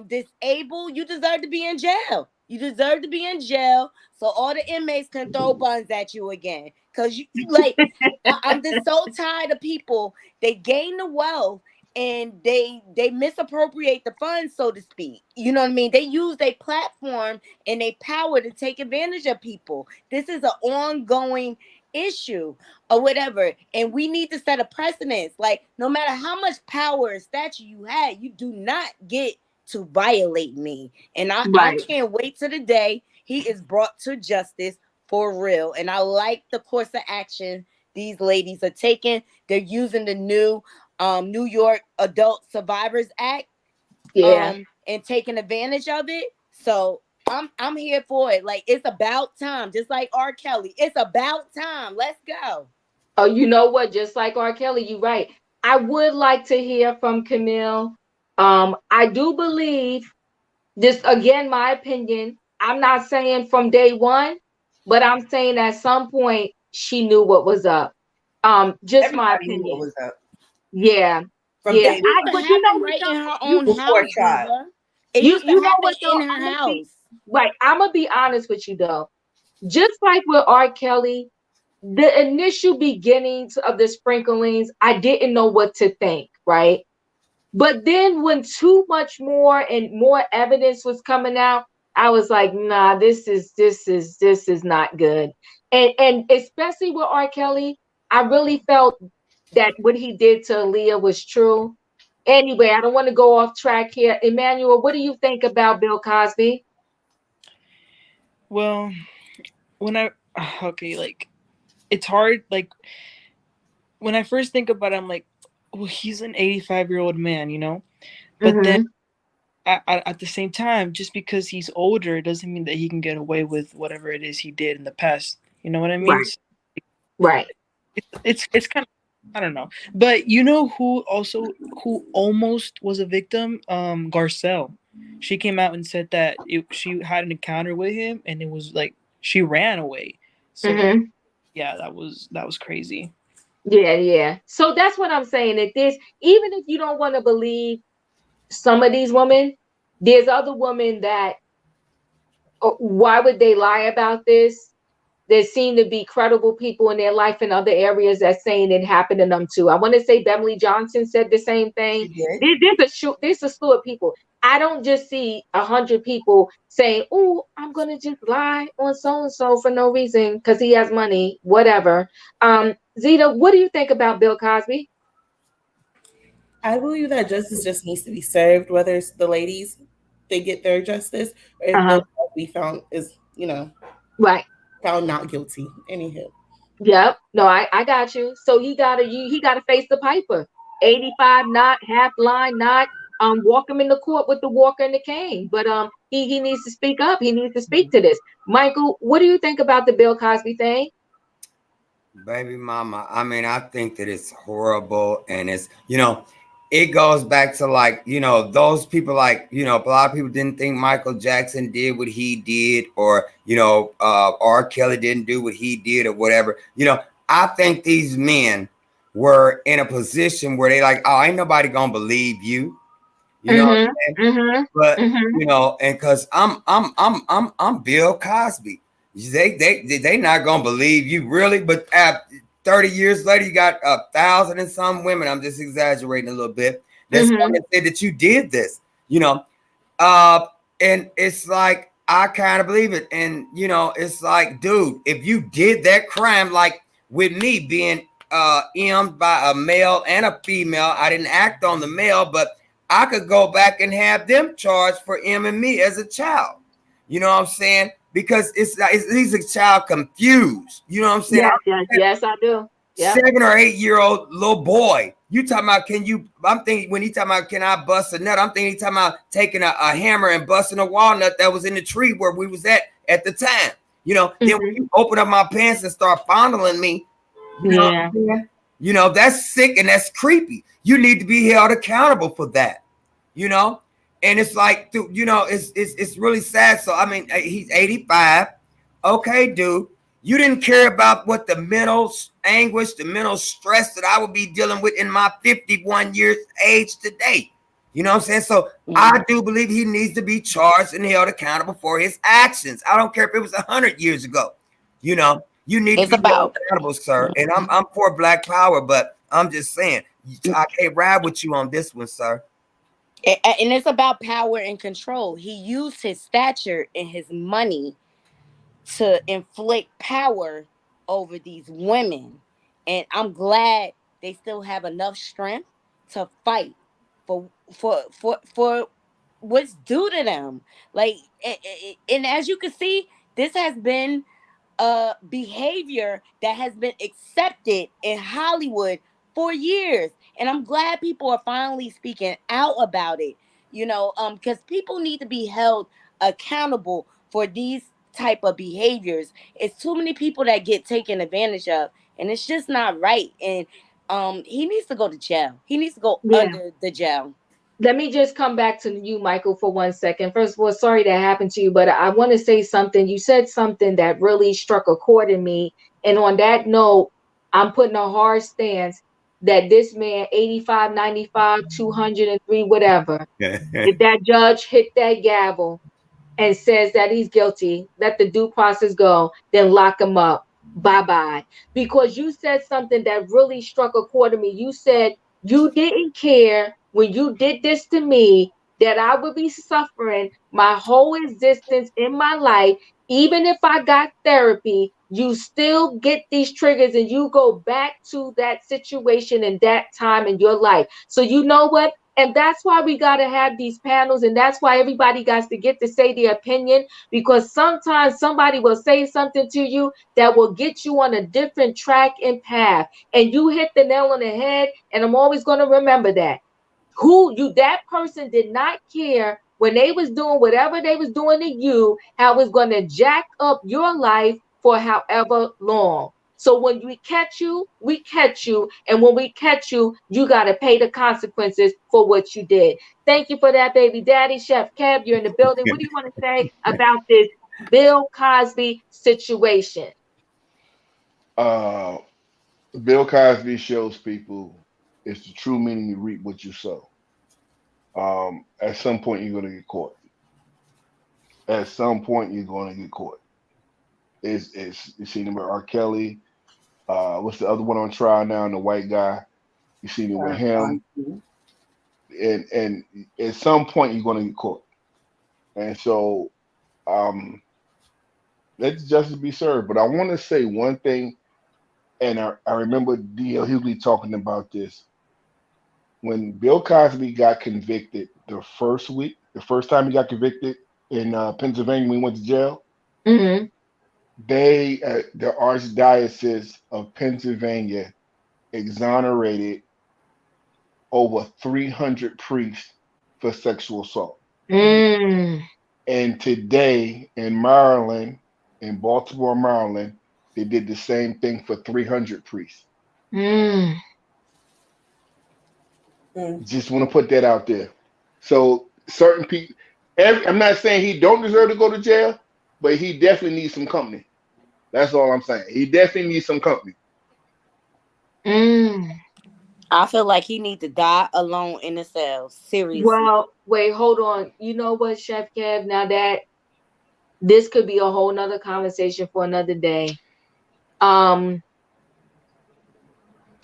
disabled, you deserve to be in jail. You deserve to be in jail so all the inmates can throw buns at you again. Cause you like, I'm just so tired of people. They gain the wealth and they misappropriate the funds, so to speak. You know what I mean? They use their platform and their power to take advantage of people. This is an ongoing issue or whatever, and we need to set a precedence. Like, no matter how much power or stature you had, you do not get to violate me. And I right. can't wait to the day he is brought to justice for real. And I like the course of action these ladies are taking. They're using the new New York Adult Survivors Act Yeah. and taking advantage of it. So I'm here for it. Like, it's about time, just like R. Kelly. It's about time. Let's go. Oh, you know what? Just like R. Kelly, you're right. I would like to hear from Camille. I do believe this again, my opinion. I'm not saying from day one, but I'm saying at some point she knew what was up. Just my Everybody knew what opinion. was up. Yeah. from Yeah. day It used to But you know happen what right in though? her You own before house, child. Diva. It you used to you know happen what in though? her I'm gonna be house. right. I'm gonna be honest with you though. Just like with R. Kelly, the initial beginnings of the sprinklings, I didn't know what to think, right? But then when too much more and more evidence was coming out, I was like, nah, this is not good. And especially with R. Kelly, I really felt that what he did to Aaliyah was true. Anyway, I don't want to go off track here. Emmanuel, what do you think about Bill Cosby? Well, when I okay, like it's hard. Like when I first think about it, I'm like, well, he's an 85-year-old man, you know. But then Mm-hmm. at the same time, just because he's older doesn't mean that he can get away with whatever it is he did in the past. You know what I mean? Right, right. It's kind of, I don't know. But you know who almost was a victim? Garcelle. She came out and said that she had an encounter with him, and it was like she ran away. So Mm-hmm. yeah, that was crazy. Yeah, yeah. So that's what I'm saying. That this, even if you don't want to believe some of these women, there's other women that, why would they lie about this? There seem to be credible people in their life in other areas that saying it happened to them too. I want to say Beverly Johnson said the same thing. She did. There's a slew of people. I don't just see 100 people saying, "Oh, I'm gonna just lie on so and so for no reason because he has money, whatever." Zeta, what do you think about Bill Cosby? I believe that justice just needs to be served, whether it's the ladies they get their justice, or if Uh-huh. Bill Cosby found is Right. found not guilty. Anywho, Yep. No, I got you. So he gotta face the piper. 85 not, half line not, walk him in the court with the walker and the cane. But he needs to speak up. He needs to speak to this. Michael, what do you think about the Bill Cosby thing? Baby mama, I mean, I think that it's horrible, and it goes back to, like, those people, like, a lot of people didn't think Michael Jackson did what he did, or, R. Kelly didn't do what he did, or whatever. I think these men were in a position where they like, oh, ain't nobody gonna believe you. You know what Mm-hmm. I'm saying? Mm-hmm. But Mm-hmm. and because I'm Bill Cosby, they not gonna believe you, really. But 30 years later, you got 1,000 and some women. I'm just exaggerating a little bit. That's Mm-hmm. going to say that you did this. Uh, and it's like, I kind of believe it. And it's like, dude, if you did that crime, like with me being emmed by a male and a female, I didn't act on the male, but I could go back and have them charged for and me as a child. You know what I'm saying? Because he's a child confused. You know what I'm saying? Yes, yes, yes, I do. Yep. 7 or 8 year old little boy. You talking about, I'm thinking, when he talking about, can I bust a nut? I'm thinking he talking about taking a hammer and busting a walnut that was in the tree where we was at the time. Then when Mm-hmm. you open up my pants and start fondling me, you know what Yeah. I'm saying? That's sick and that's creepy. You need to be held accountable for that. you know. And it's like, dude, it's really sad. So I mean, he's 85. Okay, dude, you didn't care about what the mental anguish, the mental stress that I would be dealing with in my 51 years age today. You know what I'm saying? So I do believe he needs to be charged and held accountable for his actions. I don't care if it was 100 years ago. You need to It's be held about accountable, sir. And I'm for Black Power, but I'm just saying, I can't ride with you on this one, sir. and it's about power and control. He used his stature and his money to inflict power over these women. And I'm glad they still have enough strength to fight for what's due to them. Like, and as you can see, this has been a behavior that has been accepted in Hollywood for years. And I'm glad people are finally speaking out about it, because people need to be held accountable for these type of behaviors. It's too many people that get taken advantage of, and it's just not right. And he needs to go to jail. He needs to go Yeah. under the jail. Let me just come back to you, Michael, for 1 second. First of all, sorry that happened to you, but I want to say something. You said something that really struck a chord in me. And on that note, I'm putting a hard stance. that this man 85, 95, 203, whatever, if that judge hit that gavel and says that he's guilty, let the due process go, then lock him up. Bye bye. Because you said something that really struck a chord to me. You said you didn't care when you did this to me that I would be suffering my whole existence in my life. Even if I got therapy, you still get these triggers and you go back to that situation and that time in your life. So, you know what? And that's why we got to have these panels. And that's why everybody got to get to say their opinion, because sometimes somebody will say something to you that will get you on a different track and path. And you hit the nail on the head. And I'm always going to remember that. That person did not care when they was doing whatever they was doing to you, how it's going to jack up your life for however long. So when we catch you, we catch you. And when we catch you, you got to pay the consequences for what you did. Thank you for that, baby daddy. Chef Kev, you're in the building. What do you want to say about this Bill Cosby situation? Uh, Bill Cosby shows people it's the true meaning you reap what you sow. At some point, you're going to get caught. At some point, you're going to get caught. It's you seen him with R. Kelly. What's the other one on trial now? And the white guy. You seen it with him. And at some point, you're going to get caught. And so, let justice be served. But I want to say one thing, and I remember D.L. Hughley talking about this. When Bill Cosby got convicted the first time he got convicted in Pennsylvania when he went to jail, Mm-hmm. the Archdiocese of Pennsylvania exonerated over 300 priests for sexual assault. Mm. And today in Maryland, in Baltimore, Maryland, they did the same thing for 300 priests. Mm. Just want to put that out there. So certain people, I'm not saying he don't deserve to go to jail, but he definitely needs some company. That's all I'm saying. He definitely needs some company. Mm. I feel like he need to die alone in the cell. Seriously. Well, wait, hold on. You know what, Chef Kev? Now that this could be a whole nother conversation for another day. Um,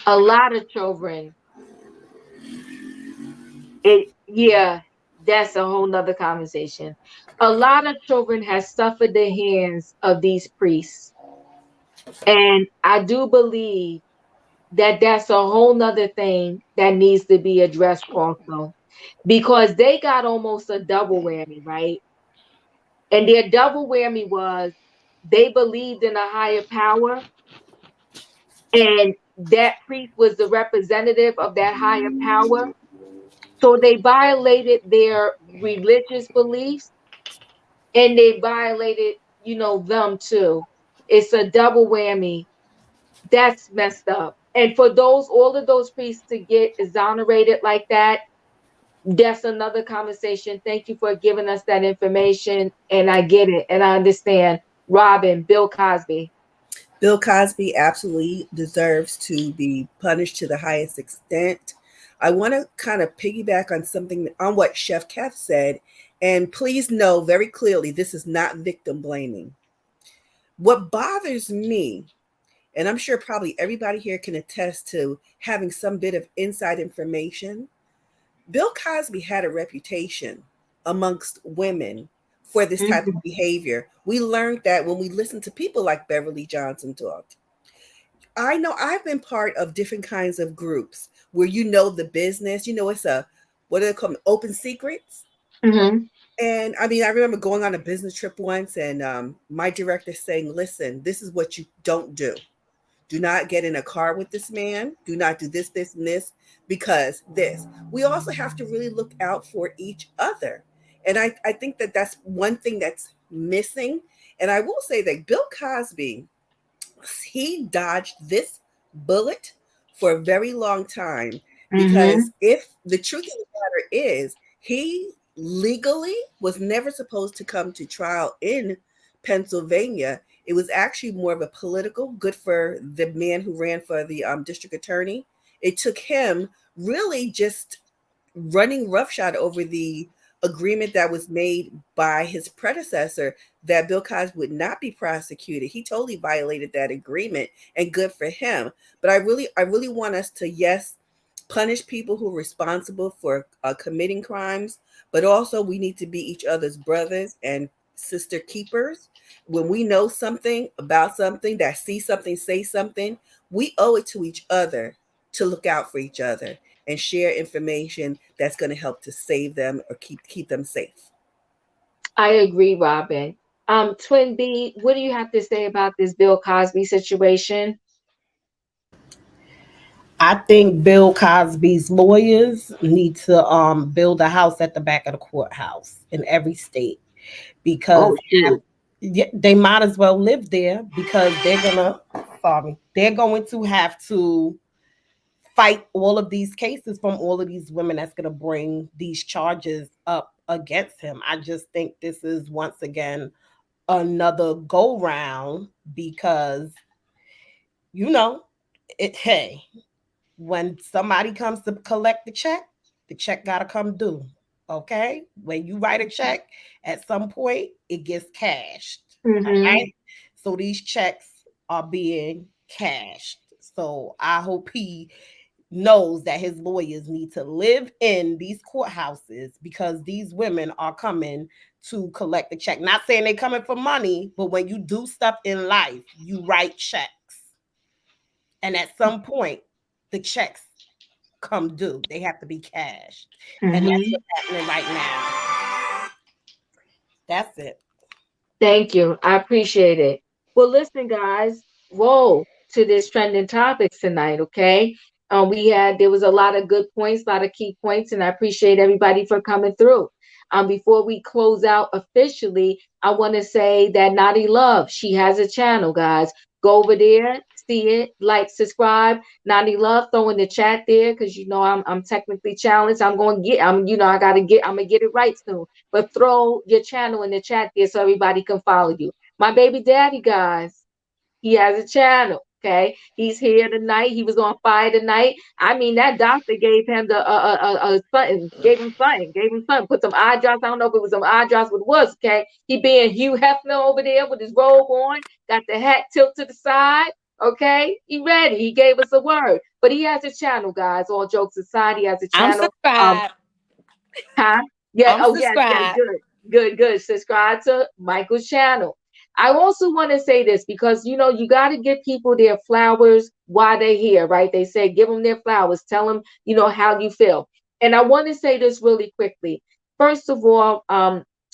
a lot of children, yeah, that's a whole nother conversation. A lot of children has suffered the hands of these priests. And I do believe that that's a whole nother thing that needs to be addressed also. Because they got almost a double whammy, right? And their double whammy was they believed in a higher power, and that priest was the representative of that higher power. So they violated their religious beliefs, and they violated, them too. It's a double whammy. That's messed up. And for all of those priests to get exonerated like that, that's another conversation. Thank you for giving us that information. And I get it. And I understand. Robin, Bill Cosby. Bill Cosby absolutely deserves to be punished to the highest extent. I want to kind of piggyback on what Chef Kev said. And please know very clearly, this is not victim blaming. What bothers me, and I'm sure probably everybody here can attest to having some bit of inside information, Bill Cosby had a reputation amongst women for this type of behavior. We learned that when we listened to people like Beverly Johnson talk. I know I've been part of different kinds of groups where the business, it's what do they call them, open secrets. Mm-hmm. And I mean, I remember going on a business trip once and my director saying, listen, this is what you don't do. Do not get in a car with this man. Do not do this, this, and this, because this. We also have to really look out for each other. And I think that that's one thing that's missing. And I will say that Bill Cosby, he dodged this bullet for a very long time, Mm-hmm. because if the truth of the matter is, he legally was never supposed to come to trial in Pennsylvania. It was actually more of a political, good for the man who ran for the district attorney It took him really just running roughshod over the agreement that was made by his predecessor that Bill Cosby would not be prosecuted. He totally violated that agreement, and good for him. But I really want us to, yes, punish people who are responsible for committing crimes, but also we need to be each other's brothers and sister keepers. When we know something about something, that see something, say something, we owe it to each other to look out for each other and share information that's going to help to save them or keep them safe. I agree, Robin. Twin B, what do you have to say about this Bill Cosby situation? I think Bill Cosby's lawyers need to build a house at the back of the courthouse in every state, Oh because shoot. they might as well live there, because they're going to have to fight all of these cases from all of these women that's going to bring these charges up against him. I just think this is once again another go round, because you know hey, when somebody comes to collect the check got to come due. Okay, when you write a check, at some point it gets cashed. All Mm-hmm. right, so these checks are being cashed. So I hope he knows that his lawyers need to live in these courthouses, because these women are coming to collect the check. Not saying they're coming for money, but when you do stuff in life, you write checks. And at some point, the checks come due. They have to be cashed. And that's Mm-hmm. what's happening right now. That's it. Thank you. I appreciate it. Well, listen, guys, whoa, to this trending topics tonight, okay? There was a lot of good points, a lot of key points, and I appreciate everybody for coming through. Before we close out officially, I want to say that Naughty Love, she has a channel, guys. Go over there, see it, like, subscribe. Naughty Love, throw in the chat there, because you know I'm technically challenged. I'm gonna get it right soon, but throw your channel in the chat there so everybody can follow you. My baby daddy, guys, he has a channel. Okay, he's here tonight. He was on fire tonight. I mean, that doctor gave him the something, gave him something, put some eye drops. I don't know if it was some eye drops, what it was. Okay, he being Hugh Hefner over there with his robe on, got the hat tilt to the side. Okay, he ready. He gave us a word, but he has a channel, guys. All jokes aside, he has a I'm channel. subscribed. Huh? Yeah. I'm Oh, yes, yes. subscribed. Good, good, good. Subscribe to Michael's channel. I also want to say this because you got to give people their flowers while they're here, right? They say give them their flowers, tell them how you feel. And I want to say this really quickly. First of all,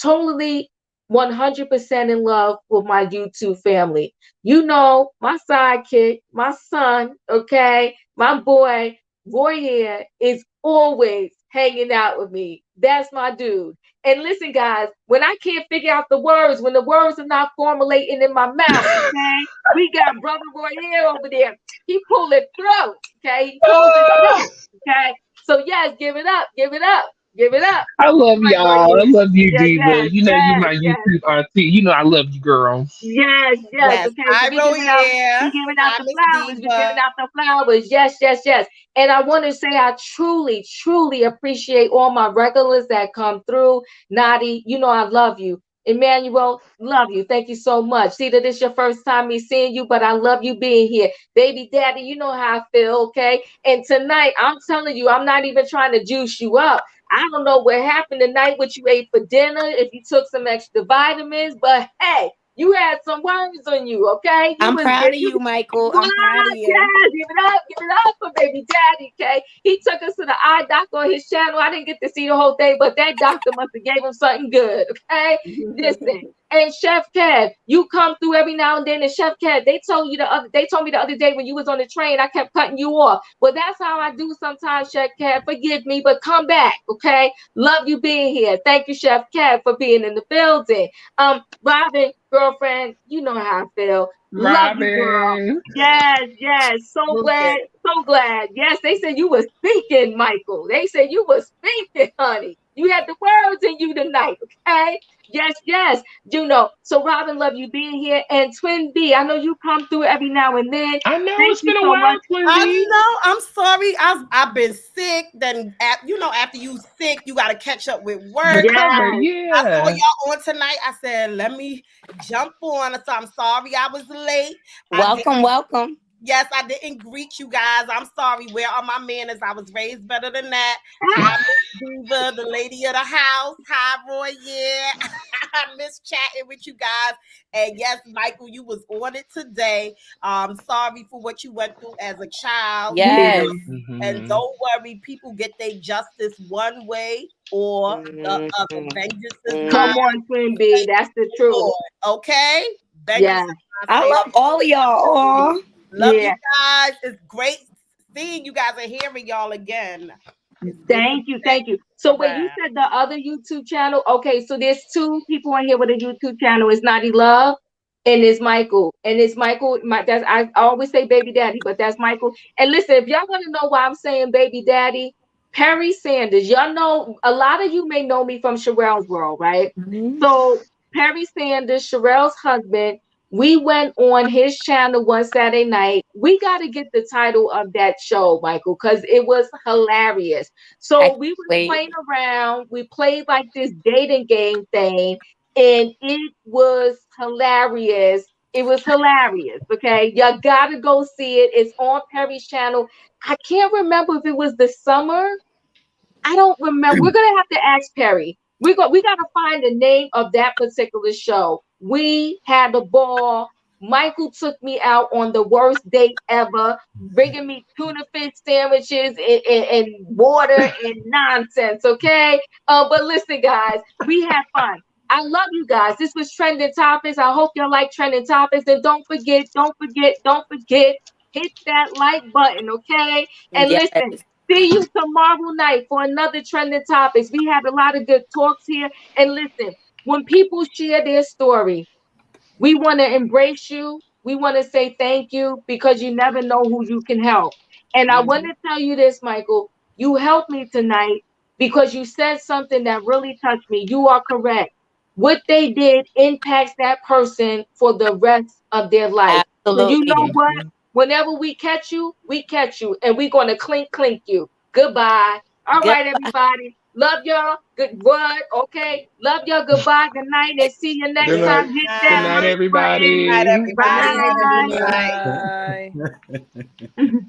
totally 100% in love with my YouTube family. My sidekick, my son, okay, my boy, Roy here is always hanging out with me. That's my dude. And listen, guys, when I can't figure out the words, when the words are not formulating in my mouth, okay, we got Brother Roy here over there. He pull it through, okay? He pulls it through, okay? So, yes, give it up, give it up, give it up. I All love right, Roy y'all. I here. love you, Yeah, Diva. yes, You know you yes, my yes. YouTube auntie. You know I love you, girl. Yes, yes. Yes, Okay, so hi we Royer. giving out Hi the Miss flowers. We giving Diva. out the flowers. Yes, yes, yes. And I want to say I truly, truly appreciate all my regulars that come through. Nadi, I love you. Emmanuel, love you. Thank you so much. See that it's your first time me seeing you, but I love you being here. Baby daddy, you know how I feel, okay? And tonight, I'm telling you, I'm not even trying to juice you up. I don't know what happened tonight, what you ate for dinner, if you took some extra vitamins, but hey, you had some worms on you, okay? You I'm was proud good. of You you, Michael. I'm proud of what? you. Yes, give it up for baby daddy, okay? He took us to the eye doctor on his channel. I didn't get to see the whole thing, but that doctor must have gave him something good, okay? Listen. And Chef Kev, you come through every now and then. And Chef Kev, they told me the other day when you was on the train, I kept cutting you off. Well, that's how I do sometimes, Chef Kev. Forgive me, but come back, okay? Love you being here. Thank you, Chef Kev, for being in the building. Robin, girlfriend, you know how I feel. Love you, girl. Robin. Yes, yes. So Okay. glad, so glad. Yes, they said you were speaking, Michael. They said you were speaking, honey. You had the words in you tonight, okay? Yes, yes. So Robin, love you being here. And Twin B, I know you come through every now and then. I know Thank it's you been a so while, much. Twin I B. know. I'm sorry. I've been sick. Then after you sick, you got to catch up with work. Recover, Yes. I saw yeah. y'all on tonight. I said, let me jump on. So I'm sorry I was late. Welcome. Yes, I didn't greet you guys. I'm sorry. Where are my manners? I was raised better than that. Hi, Miss Diva, the lady of the house. Hi, Roy. Yeah, I miss chatting with you guys. And yes, Michael, you was on it today. Sorry for what you went through as a child. Yeah. Yes. And don't worry, people get their justice one way or the other. Vengeance is Come mine, on, Twin B. That's the truth. Lord. Okay? Vengeance Yeah. is mine. I love all of y'all. Aw. Love you Yeah. guys. It's great seeing you guys and hearing y'all again. It's good to Thank you. be back Thank you. So when you around. said the other YouTube channel, okay, so there's two people on here with a YouTube channel. It's Naughty Love and it's Michael. And it's Michael. I always say baby daddy, but that's Michael. And listen, if y'all want to know why I'm saying baby daddy, Perry Sanders. Y'all know a lot of you may know me from Sherelle's World, right? Mhm. So Perry Sanders, Sherelle's husband, we went on his channel one Saturday night. We got to get the title of that show, Michael, because it was hilarious. I So can't we was wait. playing around. We played like this dating game thing, and it was hilarious. It was hilarious. Okay, y'all gotta go see it. It's on Perry's channel. I can't remember if it was the summer. I don't remember. We're gonna have to ask Perry. We gotta find the name of that particular show. We had a ball. Michael took me out on the worst date ever, bringing me tuna fish sandwiches and water and nonsense. Okay, but listen, guys, we had fun. I love you guys. This was trending topics. I hope you like trending topics. And don't forget, hit that like button. Okay, and Yes. listen. See you tomorrow night for another trending topics. We had a lot of good talks here. And listen, when people share their story, we want to embrace you. We want to say thank you because you never know who you can help. And I want to tell you this, Michael. You helped me tonight because you said something that really touched me. You are correct. What they did impacts that person for the rest of their life. So you know Absolutely. what? Whenever we catch you, and we're going to clink you. Goodbye. All Good. right, everybody. Love y'all. Good word. Okay. Love y'all. Goodbye. Good night. And see you Good next night. time. Hit Good that night, Night. like Good button. night, everybody. everybody. Have a good Bye. night. Bye.